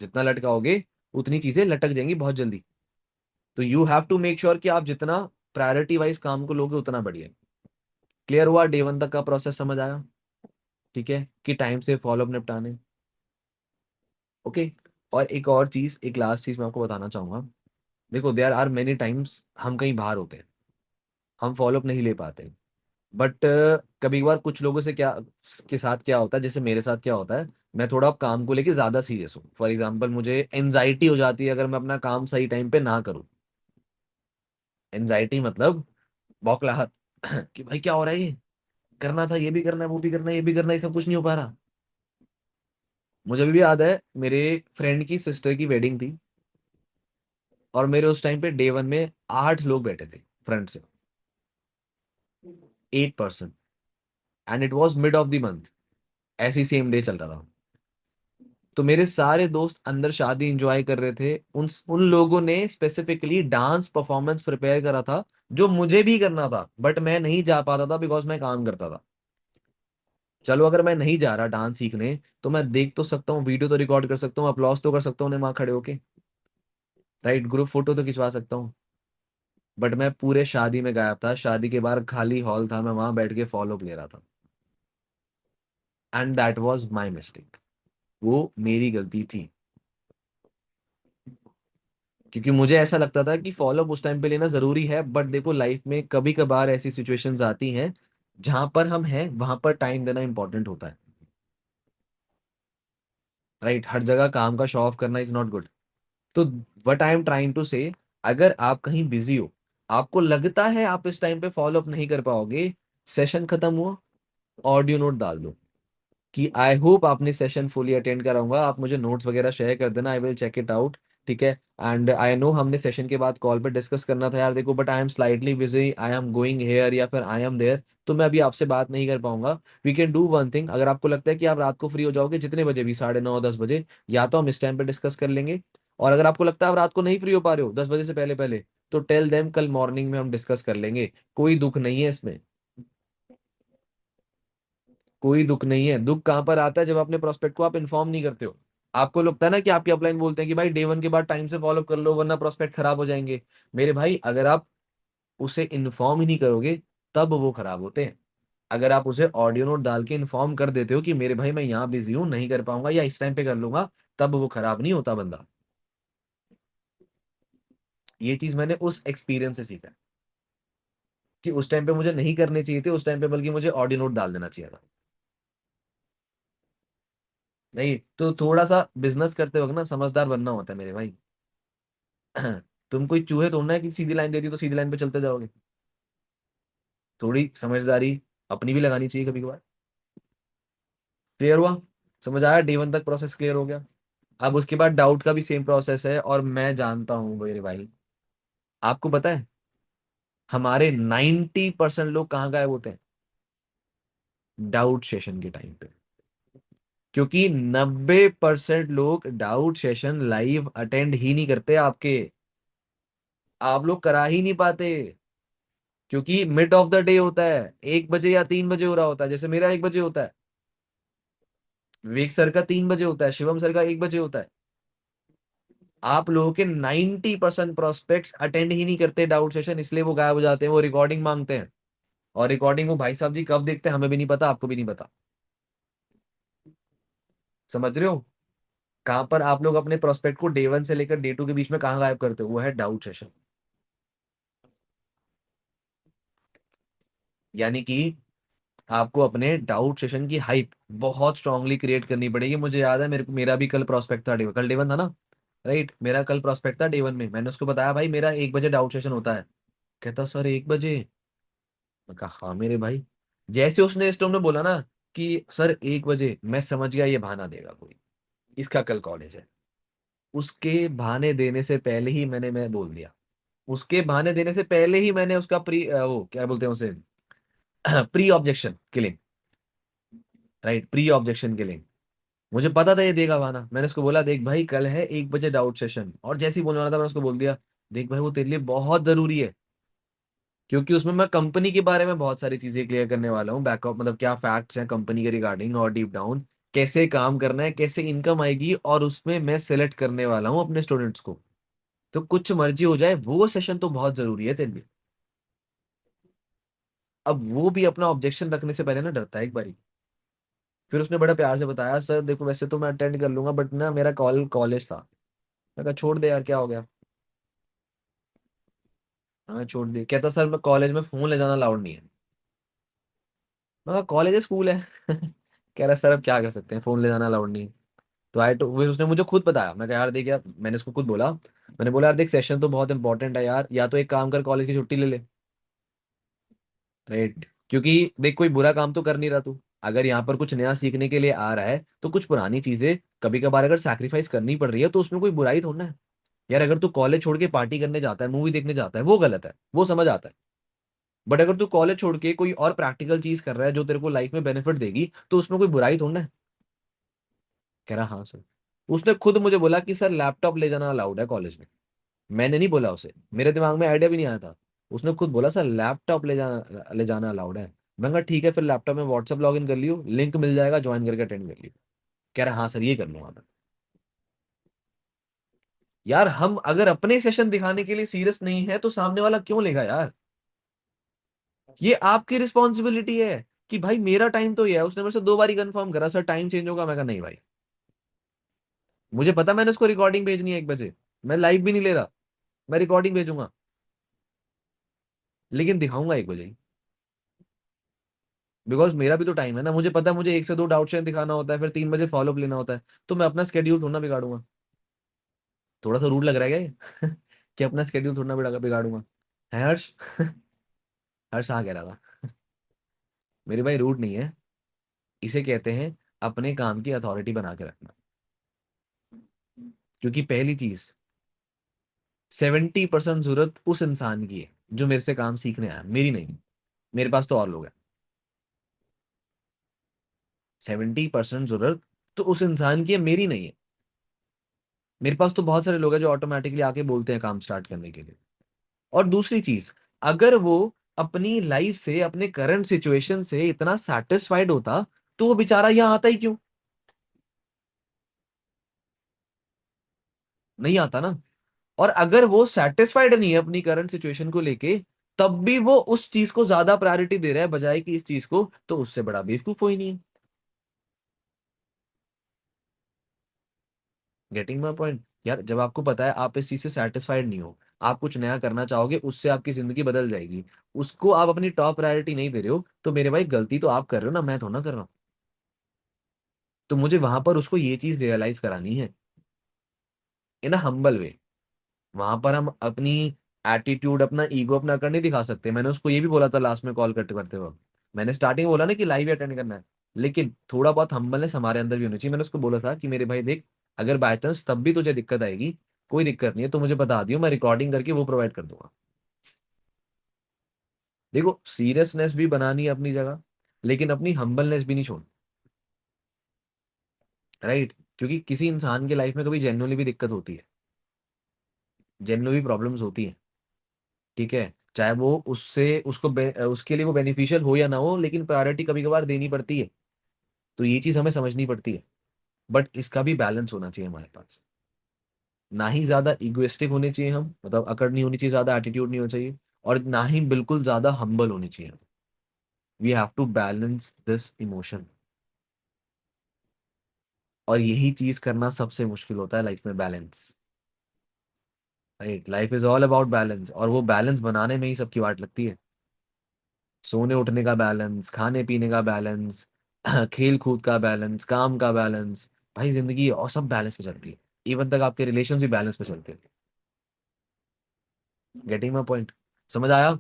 जितना लटकाओगे उतनी चीजें लटक जाएंगी बहुत जल्दी। तो you have to make sure कि आप जितना प्रायोरिटी वाइज काम को लोगे उतना बढ़िया। क्लियर हुआ? डे वन तक का प्रोसेस समझ आया? ठीक है, कि टाइम से फॉलोअप निपटाने। ओके। और एक और चीज, एक लास्ट चीज मैं आपको बताना चाहूंगा, देखो देयर आर मेनी टाइम्स हम कहीं बाहर होते हैं, हम फॉलो अप नहीं ले पाते, बट कभी कभार कुछ लोगों से क्या के साथ क्या होता है, जैसे मेरे साथ क्या होता है, मैं थोड़ा काम को लेके ज्यादा सीरियस हूँ। फॉर एग्जाम्पल मुझे एनजाइटी हो जाती है अगर मैं अपना काम सही टाइम पे ना करूँ। एनजाइटी मतलब बौखलाहट कि भाई क्या हो रहा है, ये करना था, ये भी करना है, वो भी करना है, ये भी करना है, ये सब कुछ नहीं हो पा रहा। मुझे अभी भी याद है, मेरे फ्रेंड की सिस्टर की वेडिंग थी, और मेरे उस टाइम पे डे वन में 8 लोग बैठे थे फ्रेंड से, 8 person, and it was mid of the month, ऐसी सेम डे चल रहा था। तो मेरे सारे दोस्त अंदर शादी एंजॉय कर रहे थे, उन लोगों ने स्पेसिफिकली डांस परफॉर्मेंस प्रिपेयर करा था, जो मुझे भी करना था, बट मैं नहीं जा पाता था बिकॉज मैं काम करता था। चलो अगर मैं नहीं जा रहा डांस सीखने, तो मैं देख तो सकता हूँ, वीडियो तो रिकॉर्ड कर सकता हूँ, अपलॉस तो कर सकता हूँ उन्हें वहां खड़े होके, राइट, ग्रुप फोटो तो खिंचवा सकता हूँ। बट मैं पूरे शादी में गायब था, शादी के बाहर खाली हॉल था, मैं वहां बैठ के फॉलो ले रहा था, and that was my mistake. वो मेरी गलती थी, क्योंकि मुझे ऐसा लगता था कि फॉलोअप उस टाइम पे लेना जरूरी है, बट देखो लाइफ में कभी कभार ऐसी सिचुएशंस आती हैं जहां पर हम हैं वहां पर टाइम देना इंपॉर्टेंट होता है, राइट। हर जगह काम का शो ऑफ करना इज नॉट गुड। तो what I am trying to say, अगर आप कहीं बिजी हो, आपको लगता है आप इस टाइम पे फॉलो अप नहीं कर पाओगे, सेशन खत्म हुआ, ऑडियो नोट डाल दो कि आई होप आपने सेशन फुली अटेंड करा होगा, आप मुझे नोट्स वगैरह शेयर कर देना, I will check it out. ठीक है, एंड आई नो हमने सेशन के बाद कॉल पे डिस्कस करना था यार, देखो but I am slightly busy, I am going here या फिर आई एम देयर, तो मैं अभी आपसे बात नहीं कर पाऊंगा। We can do one thing, अगर आपको लगता है कि आप रात को फ्री हो जाओगे जितने बजे भी, 9:30 10 बजे, या तो हम इस टाइम पे डिस्कस कर लेंगे, और अगर आपको लगता है आप रात को नहीं फ्री हो पा रहे हो 10 बजे से पहले पहले, तो टेल देम कल मॉर्निंग में हम डिस्कस कर लेंगे। कोई दुख नहीं है इसमें, कोई दुख नहीं है। दुख कहां पर आता है, जब अपने प्रोस्पेक्ट को आप इन्फॉर्म नहीं करते हो। आपको लगता है ना कि आपकी अपलाइन बोलते हैं कि भाई डे वन के बाद टाइम से फॉलो कर लो वरना प्रोस्पेक्ट खराब हो जाएंगे। मेरे भाई अगर आप उसे इन्फॉर्म ही नहीं करोगे, तब वो खराब होते हैं। अगर आप उसे ऑडियो नोट डाल के इन्फॉर्म कर देते हो कि मेरे भाई मैं यहाँ बिजी हूँ, नहीं कर पाऊंगा, या इस टाइम पे कर लूंगा, तब वो खराब नहीं होता बंदा। ये चीज मैंने उस एक्सपीरियंस से सीखा है कि उस टाइम पे मुझे नहीं करने चाहिए थे, उस टाइम पे बल्कि मुझे ऑडियो नोट डाल देना चाहिए था। नहीं तो थोड़ा सा बिजनेस करते वक्त ना समझदार बनना होता है मेरे भाई। तुम कोई चूहे तोड़ना है कि सीधी लाइन दे दी तो सीधी लाइन पे चलते जाओगे। थोड़ी समझदारी अपनी भी लगानी चाहिए कभी कभार। क्लियर हुआ? समझ आया? डे वन तक प्रोसेस क्लियर हो गया। अब उसके बाद डाउट का भी सेम प्रोसेस है, और मैं जानता हूँ मेरे भाई, आपको पता है हमारे 90% लोग कहाँ गायब होते हैं? डाउट सेशन के टाइम पे। क्योंकि 90% लोग डाउट सेशन लाइव अटेंड ही नहीं करते आपके, आप लोग करा ही नहीं पाते, क्योंकि मिड ऑफ द डे होता है, 1 बजे या 3 बजे हो रहा होता है, जैसे मेरा 1 बजे होता है, विवेक सर का 3 बजे होता है, शिवम सर का 1 बजे होता है। आप लोगों के 90% प्रोस्पेक्ट्स अटेंड ही नहीं करते डाउट सेशन, इसलिए वो गायब हो जाते हैं, वो रिकॉर्डिंग मांगते हैं, और रिकॉर्डिंग वो भाई साहब जी कब देखते हैं हमें भी नहीं पता, आपको भी नहीं पता। समझ रहे हो कहां पर आप लोग अपने प्रोस्पेक्ट को डे वन से लेकर डे टू के बीच में कहाँ गायब करते हो? वो है डाउट सेशन। यानी कि आपको अपने डाउट सेशन की हाइप बहुत स्ट्रांगली क्रिएट करनी पड़ेगी। मुझे याद है, मेरा भी कल प्रोस्पेक्ट था, कल डे वन था ना, राइट, मेरा कल प्रोस्पेक्ट था डे वन में, मैंने उसको बताया भाई मेरा 1 बजे डाउट सेशन होता है। कहता सर 1 बजे? मैं कहा हाँ मेरे भाई। जैसे उसने इस टर्म में बोला ना कि सर 1 बजे, मैं समझ गया ये बहाना देगा कोई, इसका कल कॉलेज है। उसके बहाने देने से पहले ही मैं बोल दिया, उसके बहाने देने से पहले ही मैंने उसका वो क्या बोलते हैं उसे, pre objection killing, right, pre objection killing. मुझे पता था ये देगा बहाना, मैंने उसको बोला देख भाई कल है 1 बजे डाउट सेशन, और जैसे ही बोलने वाला था मैंने उसको बोल दिया देख भाई वो तेरे लिए बहुत जरूरी है, क्योंकि उसमें मैं कंपनी के बारे में बहुत सारी चीजें क्लियर करने वाला हूँ, बैकअप मतलब क्या फैक्ट्स हैं कंपनी के रिगार्डिंग, और डीप डाउन कैसे काम करना है, कैसे इनकम आएगी, और उसमें मैं सेलेक्ट करने वाला हूँ अपने स्टूडेंट्स को। तो कुछ मर्जी हो जाए वो सेशन तो बहुत जरूरी है तेरे लिए। अब वो भी अपना ऑब्जेक्शन रखने से पहले ना डरता है एक बारी। फिर उसने बड़ा प्यार से बताया सर देखो वैसे तो मैं अटेंड कर लूंगा, बट ना मेरा कॉलेज था। मैं कहा छोड़ दे यार क्या हो गया। हाँ छोड़ दी। कहता सर मैं कॉलेज में फोन ले जाना अलाउड नहीं है। मैं कहा कॉलेज है स्कूल है। कह रहा सर अब क्या कर सकते हैं, फोन ले जाना अलाउड नहीं है। तो आई तो फिर उसने मुझे खुद बताया। मैं कहा यार देख यार, मैंने उसको खुद बोला, मैंने बोला यार देख सेशन तो बहुत इंपॉर्टेंट है यार, या तो एक काम कर कॉलेज की छुट्टी ले ले। राइट, क्योंकि देख कोई बुरा काम तो कर नहीं रहा तू। अगर यहाँ पर कुछ नया सीखने के लिए आ रहा है तो कुछ पुरानी चीजें कभी कभार अगर सैक्रिफाइस करनी पड़ रही है तो उसमें कोई बुराई थोड़ा है। यार अगर तू कॉलेज छोड़ के पार्टी करने जाता है, मूवी देखने जाता है, वो गलत है, वो समझ आता है। बट अगर तू कॉलेज छोड़ के कोई और प्रैक्टिकल चीज कर रहा है जो तेरे को लाइफ में बेनिफिट देगी तो उसमें कोई बुराई थोड़ा है। कह रहा हाँ सर। उसने खुद मुझे बोला कि सर लैपटॉप ले जाना अलाउड है कॉलेज में। मैंने नहीं बोला उसे, मेरे दिमाग में आइडिया भी नहीं आया था। उसने खुद बोला सर लैपटॉप ले जाना अलाउड है। मैंने कहा ठीक है, फिर लैपटॉप में व्हाट्सएप लॉग इन कर लियो, लिंक मिल जाएगा, ज्वाइन करके अटेंड कर लियो। कह रहा हाँ सर ये कर लूंगा मैं। यार हम अगर अपने सेशन दिखाने के लिए सीरियस नहीं है तो सामने वाला क्यों लेगा यार। ये आपकी रिस्पॉन्सिबिलिटी है कि भाई मेरा टाइम तो ये है। उसने मेरे से 2 बार ही कंफर्म करा सर टाइम चेंज होगा। मैं कहा नहीं भाई, मुझे पता मैंने उसको रिकॉर्डिंग भेजनी है 1 बजे। मैं लाइव भी नहीं ले रहा, मैं रिकॉर्डिंग भेजूंगा, लेकिन दिखाऊंगा 1 बजे ही। बिकॉज मेरा भी तो टाइम है ना। मुझे पता है मुझे 1 से 2 डाउट शेयर दिखाना होता है, फिर 3 बजे फॉलोअप लेना होता है। तो मैं अपना स्केड्यूल थोड़ा ना बिगाड़ूंगा। थोड़ा सा रूड लग रहा है क्या ये? कि अपना स्केड्यूल थोड़ा ना बिगाड़ूंगा। है हर्ष? हर्ष हाँ कह रहा था। मेरे भाई रूड नहीं है, इसे कहते हैं अपने काम की अथॉरिटी बना के रखना। क्योंकि पहली चीज, 70% जरूरत उस इंसान की है जो मेरे से काम सीखने आया, मेरी नहीं। मेरे पास तो और लोग हैं। 70% जरूरत तो उस इंसान की है, मेरी नहीं है। मेरे पास तो बहुत सारे लोग हैं जो ऑटोमेटिकली आके बोलते हैं काम स्टार्ट करने के लिए। और दूसरी चीज, अगर वो अपनी लाइफ से, अपने करंट सिचुएशन से इतना सेटिस्फाइड होता तो वो बेचारा यहाँ आता ही क्यों? नहीं आता ना। और अगर वो सेटिस्फाइड नहीं है अपनी करंट सिचुएशन को लेके, तब भी वो उस चीज को ज्यादा प्रायोरिटी दे रहा है बजाय कि इस चीज को, तो उससे बड़ा बेवकूफ कोई नहीं है। Getting my point? यार जब आपको पता है आप इस चीज से सेटिस्फाइड नहीं हो, आप कुछ नया करना चाहोगे, उससे आपकी जिंदगी बदल जाएगी, उसको आप अपनी टॉप प्रायोरिटी नहीं दे रहे हो, तो मेरे भाई गलती तो आप कर रहे हो ना, मैं थोड़ा ना कर रहा हूँ। तो मुझे वहां पर उसको ये चीज रियलाइज करानी है इन अ हम्बल वे। वहां पर हम अपनी एटीट्यूड, अपना ईगो अपना कर नहीं दिखा सकते। मैंने उसको ये भी बोला था लास्ट में कॉल करते करते वक्त। मैंने स्टार्टिंग में बोला ना कि लाइव अटेंड करना है, लेकिन थोड़ा बहुत हम्बलनेस हमारे अंदर भी होनी चाहिए। मैंने उसको बोला था कि मेरे भाई देख, अगर बाय चांस तब भी तुझे दिक्कत आएगी, कोई दिक्कत नहीं है, तो मुझे बता दियो, मैं रिकॉर्डिंग करके वो प्रोवाइड कर दूंगा। देखो सीरियसनेस भी बनानी है अपनी जगह, लेकिन अपनी हम्बलनेस भी नहीं छोड़नी। राइट, क्योंकि किसी इंसान के लाइफ में कभी जेन्युइनली भी दिक्कत होती है, जेन्युइनली भी प्रॉब्लम्स होती है। ठीक है, चाहे वो उससे उसके लिए वो बेनिफिशियल हो या ना हो, लेकिन प्रायोरिटी कभी कभार देनी पड़ती है। तो ये चीज हमें समझनी पड़ती है। बट इसका भी बैलेंस होना चाहिए हमारे पास। ना ही ज्यादा इगोइस्टिक होने चाहिए हम, मतलब अकड़ नहीं होनी चाहिए, ज्यादा एटीट्यूड नहीं होना चाहिए, और ना ही बिल्कुल ज्यादा हम्बल होनी चाहिए। We have to balance this emotion. और यही चीज करना सबसे मुश्किल होता है लाइफ में, balance. Right, life is all about balance, और वो बैलेंस बनाने में ही सबकी वाट लगती है। सोने उठने का बैलेंस, खाने पीने का बैलेंस, खेल कूद का बैलेंस, काम का बैलेंस। भाई जिंदगी है और सब बैलेंस पे चलती है। इवन तक आपके रिलेशन भी बैलेंस पे चलते हैं। Getting my point? समझ आया?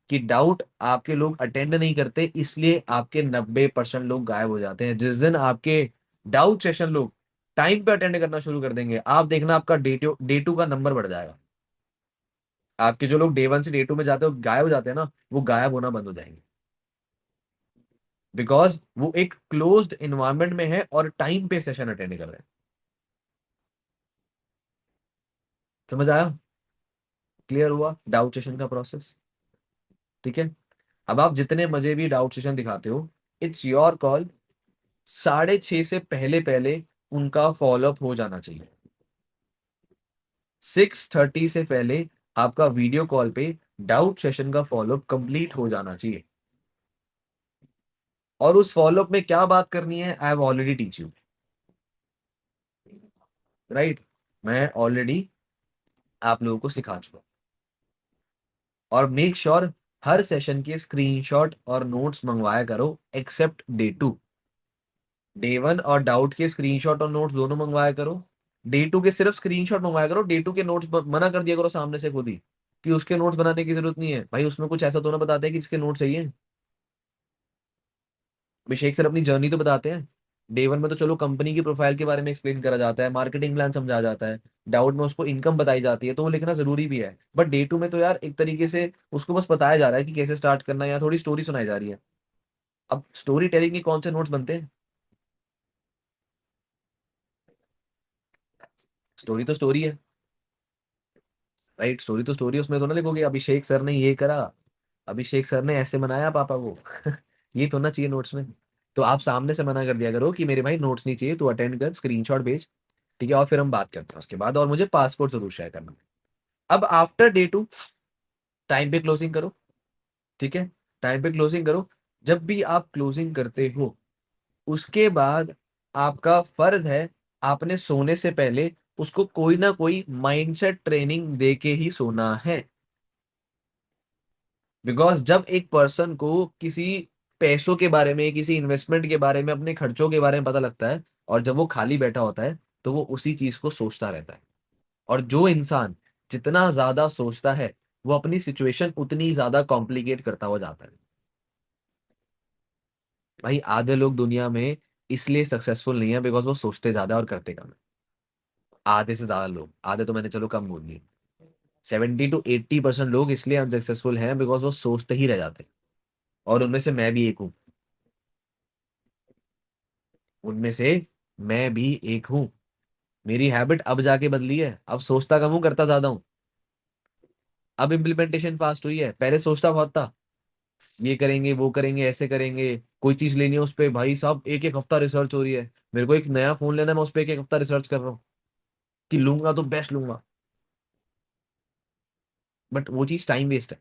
कि डाउट आपके लोग अटेंड नहीं करते, इसलिए आपके 90% लोग गायब हो जाते हैं। जिस दिन आपके डाउट सेशन लोग टाइम पे अटेंड करना शुरू कर देंगे, आप देखना आपका डे टू का नंबर बढ़ जाएगा। आपके जो लोग डे 1 से डे 2 में जाते हो गायब हो जाते हैं ना, वो गायब होना बंद हो जाएंगे। बिकॉज वो एक क्लोज्ड इन्वायरमेंट में है और टाइम पे सेशन अटेंड कर रहे हैं। समझ आया? क्लियर हुआ डाउट सेशन का प्रोसेस? ठीक है। अब आप जितने मजे भी डाउट सेशन दिखाते हो, इट्स योर कॉल। 6:30 से पहले पहले उनका फॉलोअप हो जाना चाहिए। 6:30 से पहले आपका वीडियो कॉल पे डाउट सेशन का फॉलोअप कंप्लीट हो जाना चाहिए। और उस फॉलोअप में क्या बात करनी है, I have already teach you. Right, मैं ऑलरेडी आप लोगों को सिखा चुका हूं। और मेक श्योर हर सेशन के स्क्रीनशॉट और नोट्स मंगवाया करो एक्सेप्ट डे 1 और डाउट के स्क्रीनशॉट और नोट्स दोनों मंगवाया करो। डे 2 के सिर्फ स्क्रीनशॉट मंगवाया करो, डे 2 के नोट्स मना कर दिया करो सामने से खुद ही कि उसके नोट्स बनाने की जरूरत नहीं है भाई। उसमें कुछ ऐसा तो ना बताते हैं कि इसके नोट्स चाहिए। अभिषेक सर अपनी जर्नी तो बताते हैं। डे 1 में तो चलो कंपनी की प्रोफाइल के बारे में एक्सप्लेन करा जाता है, मार्केटिंग प्लान समझाया जाता है, डाउट में उसको इनकम बताई जाती है, तो वो लिखना जरूरी भी है। बट डे 2 में तो यार एक तरीके से उसको बस बताया जा रहा है कि कैसे स्टार्ट करना है, या थोड़ी स्टोरी सुनाई जा रही है। अब स्टोरी टेलिंग के कौन से नोट्स बनते हैं? स्टोरी तो स्टोरी है, राइट? स्टोरी तो स्टोरी, उसमें तो ना लिखोगे अभिषेक सर ने ये करा, अभिषेक सर ने ऐसे मनाया पापा को। ये तो ना चाहिए नोट्स में। तो आप सामने से मना कर दिया करो कि मेरे भाई नोट्स नहीं चाहिए, तू अटेंड कर, स्क्रीनशॉट भेज, ठीक है, और फिर हम बात करते हैं उसके बाद, और मुझे पासपोर्ट जरूर शेयर करना। अब आफ्टर डे 2 टाइम पे क्लोजिंग करो, ठीक है? टाइम पे क्लोजिंग करो। जब भी आप क्लोजिंग करते हो उसके बाद आपका फर्ज है, आपने सोने से पहले उसको कोई ना कोई माइंडसेट ट्रेनिंग दे के ही सोना है। बिकॉज जब एक पर्सन को किसी पैसों के बारे में, किसी इन्वेस्टमेंट के बारे में, अपने खर्चों के बारे में पता लगता है, और जब वो खाली बैठा होता है, तो वो उसी चीज को सोचता रहता है। और जो इंसान जितना ज्यादा सोचता है वो अपनी सिचुएशन उतनी ज्यादा कॉम्प्लिकेट करता हुआ जाता है। भाई आधे लोग दुनिया में इसलिए सक्सेसफुल नहीं है बिकॉज वो सोचते ज्यादा और करते कम है। आधे से ज्यादा लोग, आधे तो मैंने चलो कम बोल दिए, 70 to 80% लोग इसलिए अनसक्सेसफुल हैं बिकॉज वो सोचते ही रह जाते हैं। और उनमें से मैं भी एक हूँ, उनमें से मैं भी एक हूँ। मेरी हैबिट अब जाके बदली है, अब सोचता कम हूँ, करता ज्यादा हूँ। अब इम्प्लीमेंटेशन फास्ट हुई है, पहले सोचता बहुत था, ये करेंगे वो करेंगे ऐसे करेंगे, कोई चीज लेनी है उस पे भाई साहब एक एक हफ्ता रिसर्च हो रही है। मेरे को एक नया फोन लेना है, मैं उस पे एक एक हफ्ता रिसर्च कर रहा हूँ कि लूंगा तो बेस्ट लूंगा। बट वो चीज टाइम वेस्ट है,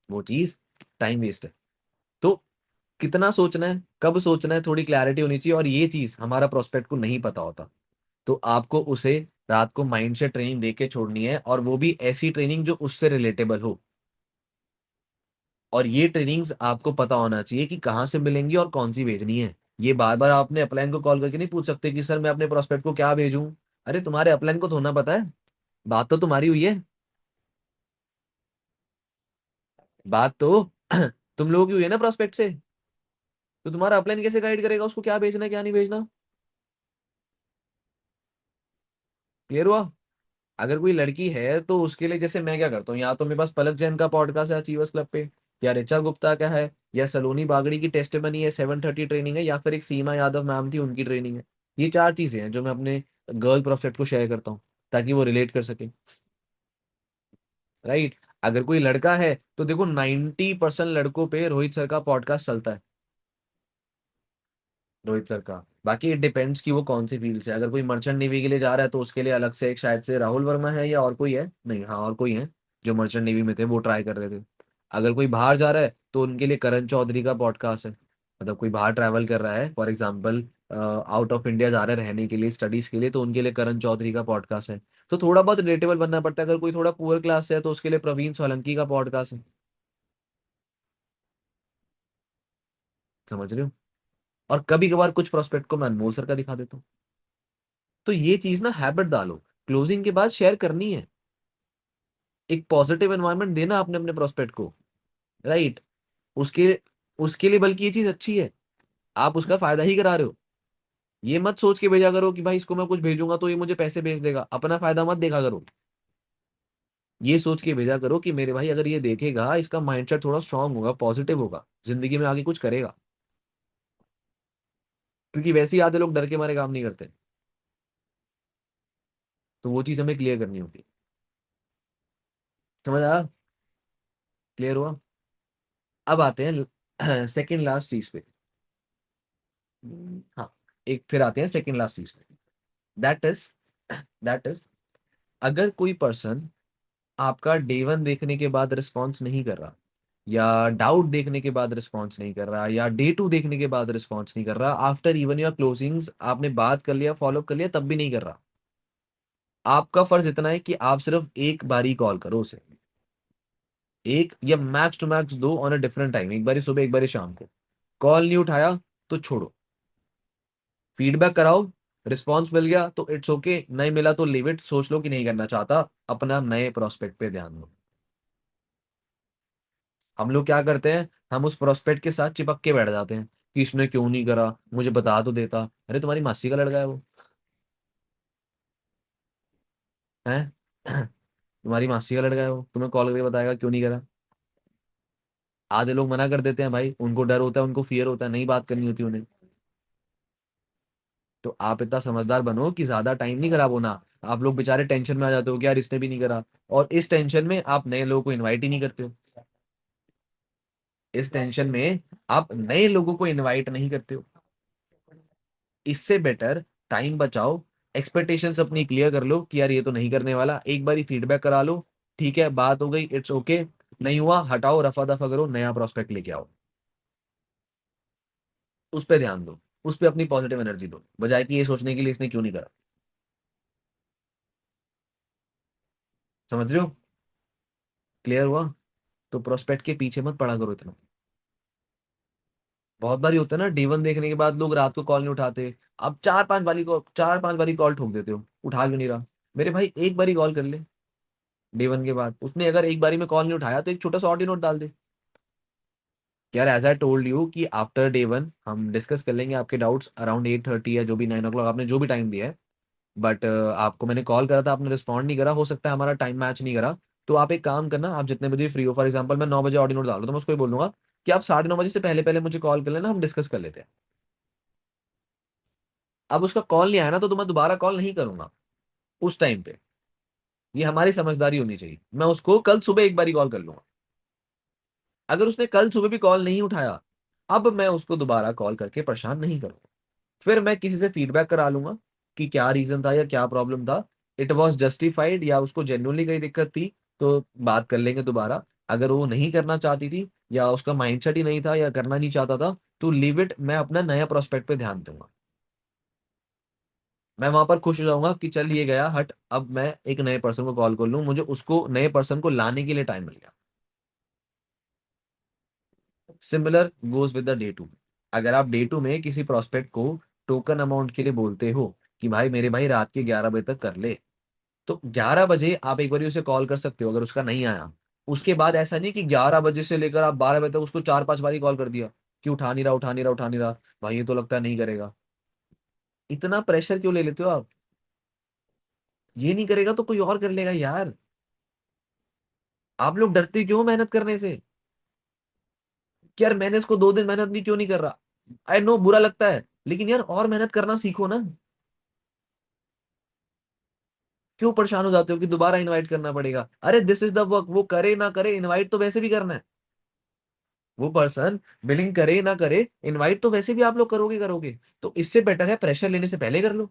वो चीज टाइम वेस्ट है। तो कितना सोचना है, कब सोचना है, थोड़ी क्लैरिटी होनी चाहिए, और ये चीज हमारा प्रोस्पेक्ट को नहीं पता होता। तो आपको उसे रात को माइंड से ट्रेनिंग दे के छोड़नी है, और वो भी ऐसी ट्रेनिंग जो उससे रिलेटेबल हो। और ये ट्रेनिंग्स आपको पता होना चाहिए कि कहाँ से मिलेंगी और कौन सी भेजनी है। ये बार बार आपने अपलाइन को कॉल करके नहीं पूछ सकते कि सर मैं अपने प्रोस्पेक्ट को क्या भेजूं। अरे तुम्हारे अपलाइन को तो होना पता है, बात तो तुम्हारी हुई है, बात तो तुम लोगों की हुई है ना प्रोस्पेक्ट से। तो तुम्हारा अपलाइन कैसे गाइड करेगा उसको क्या भेजना है क्या नहीं भेजना? क्लियर हुआ? अगर कोई लड़की है तो उसके लिए जैसे मैं क्या करता हूँ, या तो मेरे पास पलक जैन का पॉडकास्ट है अचीवर्स क्लब पे, या ऋचा गुप्ता का है, या सलोनी बागड़ी की टेस्टिमनी है, 7:30 ट्रेनिंग है, या फिर एक सीमा यादव मैम थी उनकी ट्रेनिंग है। ये 4 चीजें हैं जो मैं अपने गर्ल प्रोस्पेक्ट को शेयर करता हूँ ताकि वो रिलेट कर सके, राइट? अगर कोई लड़का है तो देखो 90% लड़कों पे रोहित सर का पॉडकास्ट चलता है, रोहित सर का। बाकी इट डिपेंड्स कि वो कौन सी फील्ड से, अगर कोई मर्चेंट नेवी के लिए जा रहा है तो उसके लिए अलग से एक शायद से राहुल वर्मा है, या और कोई है, नहीं हाँ और कोई है जो मर्चेंट नेवी में थे वो ट्राई कर रहे थे। अगर कोई बाहर जा रहा है तो उनके लिए करण चौधरी का पॉडकास्ट है। मतलब कोई बाहर ट्रैवल कर रहा है, for example out of India जा रहा है रहने के लिए, स्टडीज के लिए, तो उनके लिए करण चौधरी का पॉडकास्ट है। तो थोड़ा बहुत रिलेटेबल बनना पड़ता है। अगर कोई थोड़ा पुअर क्लास से है तो उसके लिए प्रवीण सोलंकी का पॉडकास्ट है। समझ रहे हो? और कभी कभार कुछ प्रोस्पेक्ट को मैं अनमोल सर का दिखा देता हूँ। तो ये चीज ना हैबिट डालो, क्लोजिंग के बाद शेयर करनी है, एक पॉजिटिव एनवायरनमेंट देना आपने अपने प्रोस्पेक्ट को, राइट? उसके उसके लिए बल्कि ये चीज अच्छी है, आप उसका फायदा ही करा रहे हो। ये मत सोच के भेजा करो कि भाई इसको मैं कुछ भेजूंगा तो ये मुझे पैसे भेज देगा, अपना फायदा मत देखा करो। ये सोच के भेजा करो कि मेरे भाई अगर ये देखेगा इसका माइंडसेट थोड़ा स्ट्रांग होगा, पॉजिटिव होगा, जिंदगी में आगे कुछ करेगा। क्योंकि वैसे ही आधे लोग डर के मारे काम नहीं करते। तो वो चीज हमें क्लियर करनी होती है। समझ आया? क्लियर हुआ? अब आते हैं सेकेंड लास्ट चीज पे। हाँ, एक फिर आते हैं सेकेंड लास्ट चीज पे। दैट इज दैट इज, अगर कोई पर्सन आपका डे 1 देखने के बाद रिस्पॉन्स नहीं कर रहा, या डाउट देखने के बाद रिस्पॉन्स नहीं कर रहा, या डे 2 देखने के बाद रिस्पॉन्स नहीं कर रहा, आफ्टर इवन योर क्लोजिंग्स आपने बात कर लिया, फॉलो कर लिया, तब भी नहीं कर रहा, आपका फर्ज इतना है कि आप सिर्फ एक बारी कॉल करो उसे। एक या मैक्स टू मैक्स दो ऑन अ डिफरेंट टाइम, एक बारी सुबह एक बारी शाम को। कॉल नहीं उठाया तो छोड़ो, फीडबैक कराओ, रिस्पॉन्स मिल गया तो इट्स ओके, नहीं मिला तो लीव इट, सोच लो कि नहीं करना चाहता, अपना नए प्रोस्पेक्ट पे ध्यान दो। हम लोग क्या करते हैं, हम उस प्रोस्पेक्ट के साथ चिपक के बैठ जाते हैं कि इसने क्यों नहीं करा, मुझे बता तो देता। अरे तुम्हारी मासी का लड़का है वो, है तुम्हारी मासी का लड़का है वो, तुम्हें कॉल करके बताएगा क्यों नहीं करा। आधे लोग मना कर देते हैं भाई, उनको डर होता है, उनको फियर होता है, नहीं बात करनी होती उन्हें। तो आप इतना समझदार बनो कि ज्यादा टाइम नहीं खराब होना। आप लोग बेचारे टेंशन में आ जाते हो कि यार इसने भी नहीं करा, और इस टेंशन में आप नए लोगों को इनवाइट ही नहीं करते हो। इस टेंशन में आप नए लोगों को इनवाइट नहीं करते हो। इससे बेटर टाइम बचाओ, एक्सपेक्टेशंस अपनी क्लियर कर लो कि यार ये तो नहीं करने वाला, एक बार फीडबैक करा लो, ठीक है बात हो गई, इट्स ओके, नहीं हुआ हटाओ, रफा दफा करो, नया प्रोस्पेक्ट लेके आओ। उस पर ध्यान दो, उस पर अपनी पॉजिटिव एनर्जी दो, बजाय कि ये सोचने के लिए इसने क्यों नहीं करा। समझ रहे हो? क्लियर हुआ? तो प्रोस्पेक्ट के पीछे मत पड़ा करो इतना। बहुत बारी होता है ना, D1 देखने के बाद लोग रात को कॉल नहीं उठाते। अब चार पांच बारी कॉल ठोक देते हो, उठा क्यों नहीं रहा। मेरे भाई एक बारी कॉल कर ले, D1 के बाद उसने अगर एक बारी में कॉल नहीं उठाया तो एक छोटा सा ऑडियो नोट डाल दे। यार एज आई टोल्ड यू कि आफ्टर D1 हम डिस्कस कर लेंगे आपके डाउट्स अराउंड 8:30 या जो भी 9 o'clock आपने जो भी टाइम दिया है। बट आपको मैंने कॉल करा था, आपने रिस्पॉन्ड नहीं करा, हो सकता है हमारा टाइम मैच नहीं करा। तो आप एक काम करना, आप जितने बजे फ्री हो, फॉर एग्जाम्पल मैं 9 बजे ऑडियो नोट डाल रहा हूं, तो मैं उसको ही बोलूंगा कि आप 9:30 बजे से पहले पहले मुझे कॉल कर लेना, हम डिस्कस कर लेते हैं। अब उसका कॉल नहीं आया ना, तो मैं दोबारा कॉल नहीं करूंगा उस टाइम पे। ये हमारी समझदारी होनी चाहिए, मैं उसको कल सुबह एक बारी कॉल कर लूंगा। अगर उसने कल सुबह भी कॉल नहीं उठाया, अब मैं उसको दोबारा कॉल करके परेशान नहीं करूंगा। फिर मैं किसी से फीडबैक करा लूंगा कि क्या रीजन था या क्या प्रॉब्लम था, इट वॉज जस्टिफाइड या उसको जेन्युइनली कोई दिक्कत थी, तो बात कर लेंगे दोबारा। अगर वो नहीं करना चाहती थी या उसका माइंडसेट ही नहीं था या करना नहीं चाहता था, तो लीव इट, मैं अपना नया प्रोस्पेक्ट पे ध्यान दूंगा। मैं वहां पर खुश हो जाऊंगा कि चल ये गया हट, अब मैं एक नए पर्सन को कॉल कर लूं, मुझे उसको नए पर्सन को लाने के लिए टाइम मिल गया। Similar goes with the day 2। अगर आप डे 2 में किसी प्रोस्पेक्ट को टोकन अमाउंट के लिए बोलते हो कि भाई मेरे भाई रात के 11 बजे तक कर ले, तो 11 बजे आप एक बार उसे कॉल कर सकते हो अगर उसका नहीं आया। उसके बाद ऐसा नहीं कि 11 बजे से लेकर आप 12 बजे तक उसको चार पांच बारी कॉल कर दिया कि उठा नहीं रहा, उठा नहीं रहा, उठा नहीं रहा, भाई ये तो लगता है नहीं करेगा। इतना प्रेशर क्यों ले लेते हो आप? ये नहीं करेगा तो कोई और कर लेगा यार। आप लोग डरते क्यों मेहनत करने से कि यार मैंने इसको 2 दिन मेहनत नहीं, क्यों नहीं कर रहा। आई नो बुरा लगता है, लेकिन यार और मेहनत करना सीखो ना। क्यों परेशान हो जाते हो कि दोबारा इनवाइट करना पड़ेगा। अरे दिस इज द वर्क, वो करे ना करे इनवाइट तो वैसे भी करना है। वो पर्सन बिलिंग करे ना करे, इनवाइट तो वैसे भी आप लोग करोगे करोगे। तो इससे बेटर है प्रेशर लेने से पहले कर लो।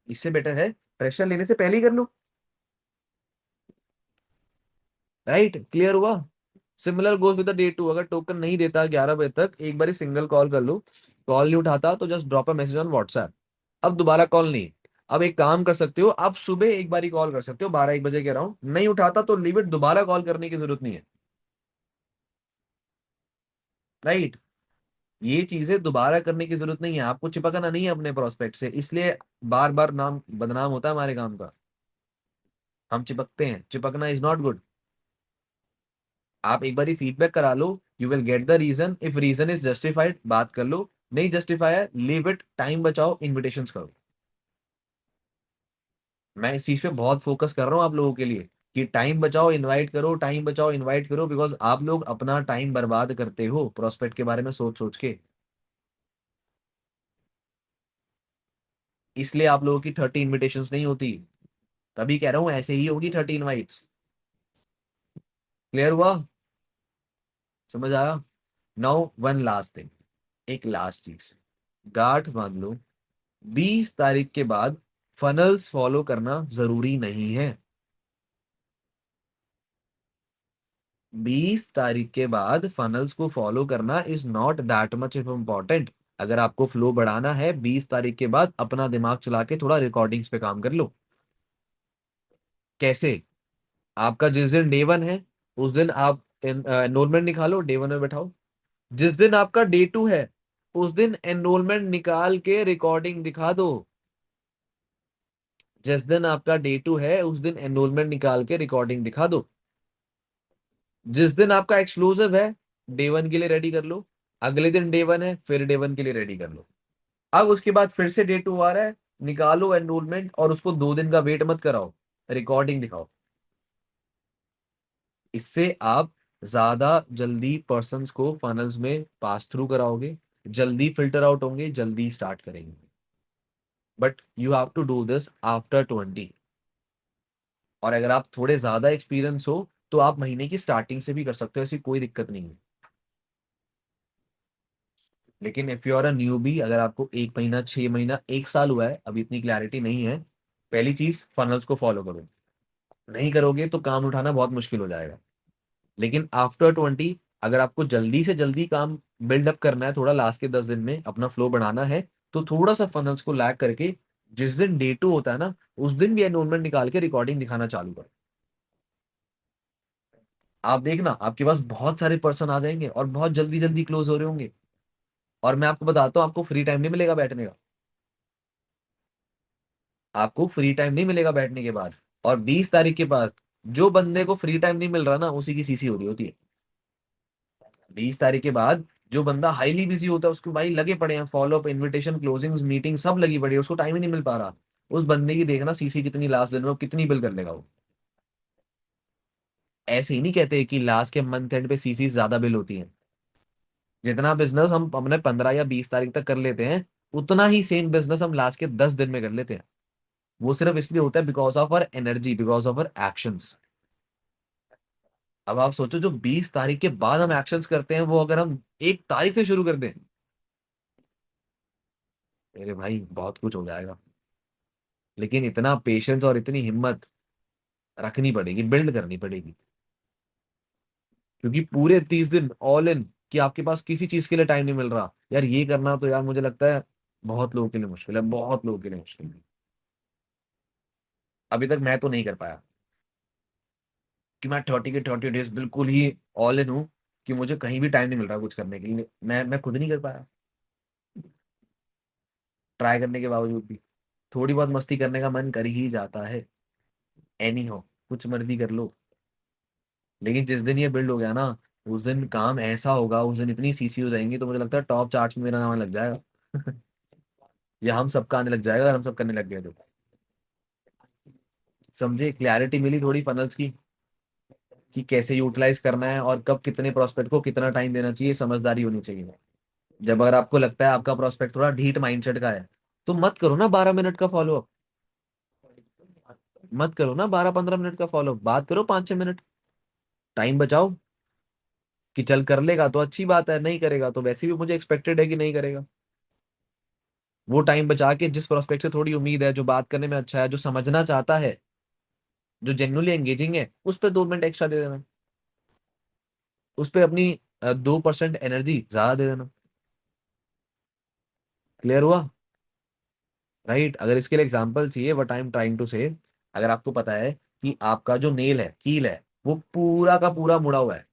इससे बेटर है प्रेशर लेने से पहले ही कर लो। राइट, क्लियर हुआ? Similar goes with the day 2। अगर टोकन नहीं देता 11 बजे तक, एक बार सिंगल कॉल कर लो। कॉल नहीं उठाता तो just drop a message on WhatsApp. अब दोबारा कॉल नहीं। अब एक काम कर सकते हो, आप सुबह एक बारी कॉल कर सकते हो 12-1 बजे के अराउंड, नहीं उठाता तो लीव इट, दोबारा कॉल करने की जरूरत नहीं है। राइट, ये चीजें दोबारा करने की जरूरत नहीं है, आपको चिपकना नहीं है अपने प्रोस्पेक्ट से, इसलिए बार बार नाम बदनाम होता है हमारे काम का। हम चिपकते हैं, चिपकना इज नॉट गुड। आप एक बार फीडबैक करा लो, you will get the reason, if reason is justified बात कर लो, नहीं जस्टिफाई है लीव इट, टाइम बचाओ, इन्विटेशंस करो। मैं इस चीज पे बहुत फोकस कर रहा हूँ आप लोगों के लिए कि टाइम बचाओ इनवाइट करो, टाइम बचाओ इनवाइट करो, बिकॉज आप लोग अपना टाइम बर्बाद करते हो प्रोस्पेक्ट के बारे में सोच सोच के। इसलिए आप लोगों की 30 इन्विटेशंस नहीं होती। तभी कह रहा हूँ ऐसे ही होगी 30 इनवाइट्स। क्लियर हुआ? समझ आया? नाउ वन लास्ट थिंग, एक लास्ट चीज, गांठ बांध लो, 20 तारीख के बाद फनल्स फॉलो करना जरूरी नहीं है। 20 तारीख के बाद फनल्स को फॉलो करना is not that much of important. अगर आपको फ्लो बढ़ाना है 20 तारीख के बाद अपना दिमाग चला के थोड़ा रिकॉर्डिंग्स पे काम कर लो। कैसे? आपका जिस दिन डे वन है उस दिन आप एनरोलमेंट निकालो, डे वन में बैठाओ। जिस दिन आपका डे टू है उस दिन एनरोलमेंट निकाल के रिकॉर्डिंग दिखा दो। जिस दिन आपका डे टू है उस दिन एनरोलमेंट निकाल के रिकॉर्डिंग दिखा दो। जिस दिन आपका एक्सक्लूसिव है डे वन के लिए रेडी कर लो, अगले दिन डे वन है फिर डे वन के लिए रेडी कर लो। अब उसके बाद फिर से डे टू आ रहा है, निकालो एनरोलमेंट और उसको 2 दिन का वेट मत कराओ, रिकॉर्डिंग दिखाओ। इससे आप ज्यादा जल्दी पर्सन्स को फनल्स में पास थ्रू कराओगे, जल्दी फिल्टर आउट होंगे, जल्दी स्टार्ट करेंगे। But you have to do this after 20। और अगर आप थोड़े ज्यादा एक्सपीरियंस हो तो आप महीने की स्टार्टिंग से भी कर सकते हो, ऐसी कोई दिक्कत नहीं है। लेकिन if you are a newbie, अगर आपको 1 महीना, 6 महीना, 1 साल हुआ है, अभी इतनी क्लैरिटी नहीं है, पहली चीज फनल्स को फॉलो करो। नहीं करोगे तो काम उठाना बहुत मुश्किल हो जाएगा। लेकिन आफ्टर 20, अगर आपको जल्दी से जल्दी काम बिल्डअप करना है, थोड़ा लास्ट के 10 दिन में अपना फ्लो बढ़ाना है, तो थोड़ा सा फनल्स को लैग करके जिस दिन डे टू होता है ना उस दिन भी एनरोलमेंट निकाल के रिकॉर्डिंग दिखाना चालू करो। आप देखना आपके पास बहुत सारे पर्सन आ जाएंगे और बहुत जल्दी जल्दी क्लोज हो रहे होंगे। और मैं आपको बताता हूँ, आपको फ्री टाइम नहीं मिलेगा बैठने का। आपको फ्री टाइम नहीं मिलेगा बैठने के बाद। और 20 तारीख के बाद जो बंदे को फ्री टाइम नहीं मिल रहा ना उसी की सीसी हो रही होती है। 20 तारीख के बाद जो बंदा हाईली बिजी होता है उसको भाई लगे पड़े हैं, follow up, invitation, closing, meeting सब लगी पड़ी है, उसको टाइम ही नहीं मिल पा रहा। उस बंदे की देखना सीसी कितनी लास्ट दिन में वो कितनी बिल कर लेगा वो। ऐसे ही नहीं कहते कि लास्ट के मंथ एंड पे सीसी ज्यादा बिल होती है। जितना बिजनेस हम अपने 15 या 20 तारीख तक कर लेते हैं उतना ही सेम बिजनेस हम लास्ट के 10 दिन में कर लेते हैं। वो सिर्फ इसलिए होता है because of our energy, because of our actions. अब आप सोचो जो 20 तारीख के बाद हम एक्शंस करते हैं वो अगर हम 1 तारीख से शुरू कर दें, मेरे भाई बहुत कुछ हो जाएगा। लेकिन इतना पेशेंस और इतनी हिम्मत रखनी पड़ेगी, बिल्ड करनी पड़ेगी। क्योंकि पूरे 30 दिन ऑल इन कि आपके पास किसी चीज के लिए टाइम नहीं मिल रहा यार, ये करना तो यार मुझे लगता है बहुत लोगों के लिए मुश्किल है, बहुत लोगों के लिए मुश्किल है। अभी तक मैं तो नहीं कर पाया कि मैं 30 के 30 डेज बिल्कुल ही ऑल इन हूँ, कि मुझे कहीं भी टाइम नहीं मिल रहा कुछ करने के लिए। मैं खुद नहीं कर पाया, ट्राई करने के बावजूद भी थोड़ी बहुत मस्ती करने का मन कर ही जाता है। एनी हो, कुछ मर्जी कर लो। लेकिन जिस दिन ये बिल्ड हो गया ना उस दिन काम ऐसा होगा, उस दिन इतनी सीसी हो जाएंगी तो मुझे लगता है टॉप चार्ट्स में मेरा नाम लग जाएगा। या हम सबका आने लग जाएगा अगर हम सब करने लग गए तो। समझे, क्लैरिटी मिली थोड़ी फनल्स की कि कैसे यूटिलाइज करना है और कब कितने प्रोस्पेक्ट को कितना टाइम देना चाहिए, समझदारी होनी चाहिए। जब अगर आपको लगता है आपका प्रोस्पेक्ट थोड़ा ढीठ माइंडसेट का है तो मत करो ना 12 मिनट का फॉलो अप। मत करो ना 12-15 मिनट का फॉलो, बात करो 5-6 मिनट। टाइम बचाओ कि चल कर लेगा तो अच्छी बात है, नहीं करेगा तो वैसे भी मुझे एक्सपेक्टेड है कि नहीं करेगा। वो टाइम बचा के जिस प्रोस्पेक्ट से थोड़ी उम्मीद है, जो बात करने में अच्छा है, जो समझना चाहता है, जो जेन्युइनली एंगेजिंग है, उस पर 2 मिनट एक्स्ट्रा दे देना। उस पर अपनी 2% एनर्जी ज्यादा दे देना। क्लियर हुआ? राइट। अगर इसके लिए एग्जांपल चाहिए, what I am trying to say, अगर आपको पता है कि आपका जो नेल है, कील है, वो पूरा का पूरा मुड़ा हुआ है,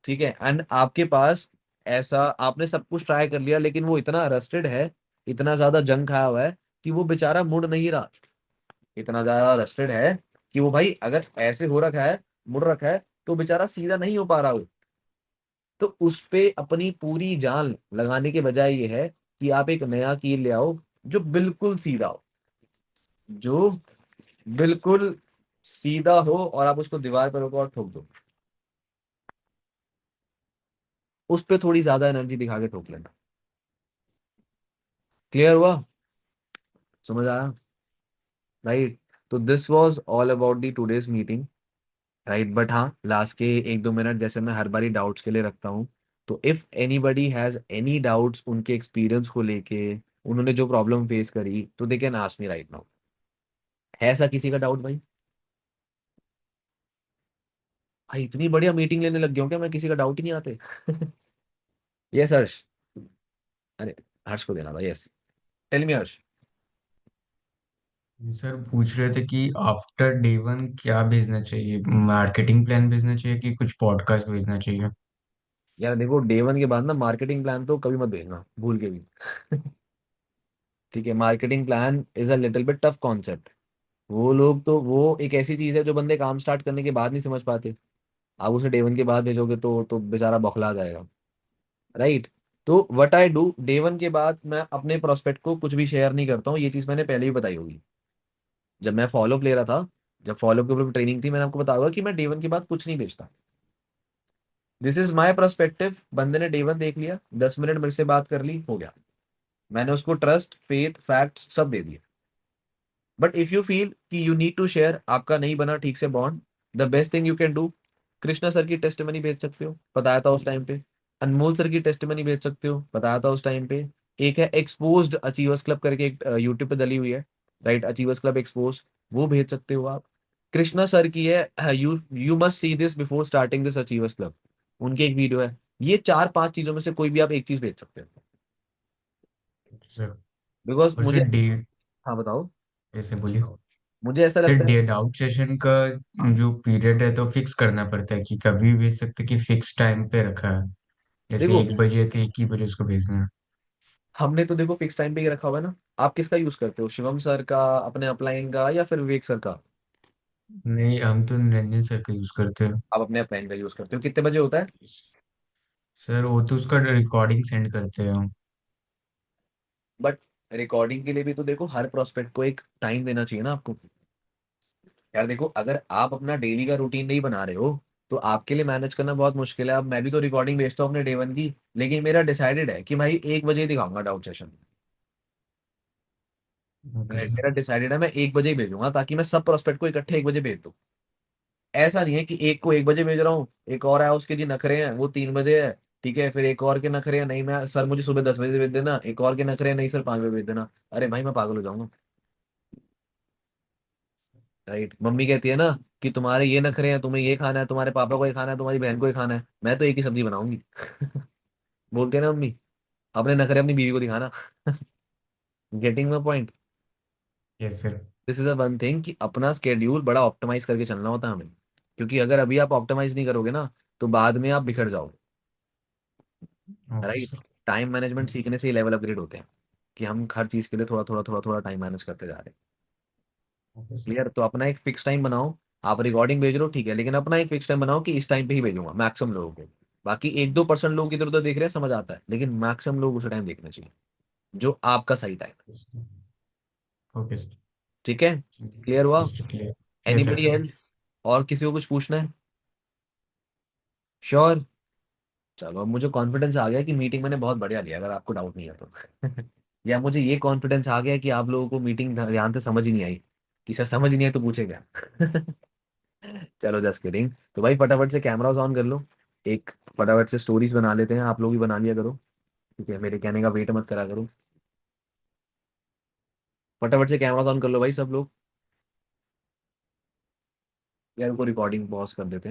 ठीक है, एंड आपके पास ऐसा आपने सब कुछ ट्राई कर लिया लेकिन वो इतना रस्टेड है, इतना ज्यादा जंग खाया हुआ है कि वो बेचारा मुड़ नहीं रहा। इतना ज्यादा रस्टेड है कि वो भाई अगर ऐसे हो रखा है, मुड़ रखा है, तो बेचारा सीधा नहीं हो पा रहा हो। तो उस पे अपनी पूरी जान लगाने के बजाय ये है कि आप एक नया कील ले आओ जो बिल्कुल सीधा हो, जो बिल्कुल सीधा हो, और आप उसको दीवार पर रोको और ठोक दो। उस पे थोड़ी ज्यादा एनर्जी दिखा के ठोक लेना। क्लियर हुआ? समझ आया? राइट। तो this was all about the today's meeting. Right, but हाँ लास्ट के 1-2 मिनट जैसे मैं हर बारी डाउट्स के लिए रखता हूँ। तो if anybody has any doubts उनके एक्सपीरियंस को लेके, उन्होंने जो प्रॉब्लम फेस करी, तो they can ask me right now. है ऐसा किसी का डाउट भाई? भाई इतनी बढ़िया मीटिंग लेने लग गया हूँ क्या मैं, किसी का डाउट ही नहीं आते। यस हर्ष। अरे हर्ष को देना था, यस। टेल मी हर्ष। सर पूछ रहे थे कि आफ्टर डे 1 क्या भेजना चाहिए, मार्केटिंग प्लान भेजना चाहिए कि कुछ पॉडकास्ट भेजना चाहिए। यार देखो, डे 1 के बाद ना मार्केटिंग प्लान तो कभी मत भेजना, भूल के भी। ठीक है, marketing plan is a little bit tough concept. वो लोग तो, वो एक ऐसी चीज है जो बंदे काम स्टार्ट करने के बाद नहीं समझ पाते। आप उसे डे 1 के बाद भेजोगे तो बेचारा बौखला जाएगा। राइट। तो व्हाट आई डू, डे 1 के बाद मैं अपने प्रोस्पेक्ट को कुछ भी शेयर नहीं करता हूँ। ये चीज मैंने पहले ही बताई होगी जब मैं फॉलोअप ले रहा था। जब फॉलोअप के ऊपर ट्रेनिंग थी, मैंने आपको बताया होगा कि मैं डे 1 के बाद कुछ नहीं भेजता। This is my perspective. बंदे ने डे 1 देख लिया, 10 मिनट मेरे से बात कर ली, हो गया। मैंने उसको ट्रस्ट, फेथ, फैक्ट सब दे दिए। बट इफ यू फील कि यू नीड टू शेयर, आपका नहीं बना ठीक से bond, the best thing you can do, Krishna sir की टेस्टिमनी भेज सकते हो, बताया था उस टाइम पे। अनमोल सर की टेस्टिमनी भेज सकते हो, बताया था उस टाइम पे। एक है एक्सपोज्ड अचीवर्स क्लब करके, एक यूट्यूब पे डली हुई है, राइट, अचीवर्स क्लब एक्सपोज, वो भेज सकते हो आप। कृष्णा सर की है, you you must see this before starting this achievers club, उनकी एक वीडियो है। ये 4-5 चीजों में से कोई भी आप एक चीज भेज सकते हो। सर बिकॉज और मुझे, सर डे हाँ बताओ। ऐसे बोलिए। मुझे ऐसा सर लगता है। डे डाउट सेशन का जो पीरियड है तो फिक्स करना पड़ता है कि कभी भी भेज सकते कि फिक्स टाइम पे रखा है। जैसे देखो, 1 बजे तो 1 ही बजे उसको भेजना है। हमने तो देखो फिक्स टाइम पे ही रखा हुआ है ना। आप किसका यूज करते हो, शिवम सर का, अपने अपलाइन का, या फिर विवेक सर का? नहीं, हम तो निरंजन सर का यूज करते हैं। आप अपने अपलाइन का यूज करते हो, कितने बजे होता है? सर वो तो उसका रिकॉर्डिंग सेंड करते हैं हम। बट रिकॉर्डिंग के लिए भी तो देखो, हर प्रोस्पेक्ट को एक टाइम देना चाहिए ना आपको। यार देखो, अगर आप अपना डेली का रूटीन नहीं बना रहे हो, तो आपके लिए मैनेज करना बहुत मुश्किल है। अब मैं भी तो रिकॉर्डिंग भेजता हूँ अपने डे 1 की, लेकिन मेरा डिसाइडेड है कि भाई 1 बजे ही दिखाऊंगा डाउट सेशन। Okay sir. मेरा डिसाइडेड है, मैं 1 बजे ही भेजूंगा, ताकि मैं सब प्रोस्पेक्ट को इकट्ठे 1 बजे भेज दूँ। ऐसा नहीं है कि एक को 1 बजे भेज रहा हूँ, एक और है उसके जी नखरे हैं, वो 3 बजे है। ठीक है, फिर एक और के नखरे हैं, नहीं मैं सर मुझे सुबह 10 बजे भेज देना, एक और के नखरे हैं, नहीं सर 5 बजे भेज देना। अरे भाई मैं पागल हो जाऊंगा। राइट, मम्मी कहती है ना कि तुम्हारे ये नखरे हैं, तुम्हें ये खाना है, तुम्हारे पापा को ये खाना है, तुम्हारी बहन को ये खाना है, मैं तो एक ही सब्जी बनाऊंगी। बोलते हैं ना मम्मी, अपने नखरे अपनी बीवी को दिखाना। Getting my point. Yes sir. This is a one thing कि अपना स्केड्यूल बड़ा ऑप्टिमाइज करके चलना होता है हमें। क्योंकि अगर अभी आप ऑप्टिमाइज नहीं करोगे ना, तो बाद में आप बिखर जाओगे। Okay right. Sir. Time management सीखने से ही लेवल अपग्रेड होते हैं, कि हम हर चीज के लिए थोड़ा थोड़ा थोड़ा थोड़ा टाइम मैनेज करते जा रहे हैं। Okay sir. क्लियर? तो अपना एक फिक्स टाइम बनाओ। आप रिकॉर्डिंग भेज रहे हो, ठीक है, लेकिन अपना एक फिक्स टाइम बनाओ कि इस टाइम पे ही भेजूंगा मैक्सिमम लोगों को। बाकी 1-2% लोग इधर उधर देख रहे हैं, समझ आता है, लेकिन मैक्सिमम लोग उस टाइम देखना चाहिए जो आपका सही टाइम है। Okay sir. ठीक है, क्लियर हुआ? Clear. Yes anybody sir. Else? और किसी को कुछ पूछना है? श्योर। चलो, अब मुझे कॉन्फिडेंस आ गया कि मीटिंग मैंने बहुत बढ़िया लिया, अगर आपको डाउट नहीं है तो। या मुझे ये कॉन्फिडेंस आ गया कि आप लोगों को मीटिंग ध्यान से समझ ही नहीं आई, कि सर समझ ही नहीं है तो पूछेगा। चलो जस्ट किडिंग। तो भाई फटाफट से कैमरास ऑन कर लो, एक फटाफट से स्टोरीज बना लेते हैं, आप लोग भी बना लिया करो। ठीक है, मेरे कहने का वेट मत करा करो। फटाफट से कैमरास ऑन कर लो भाई सब लोग। यार उनको रिकॉर्डिंग पॉज कर देते हैं।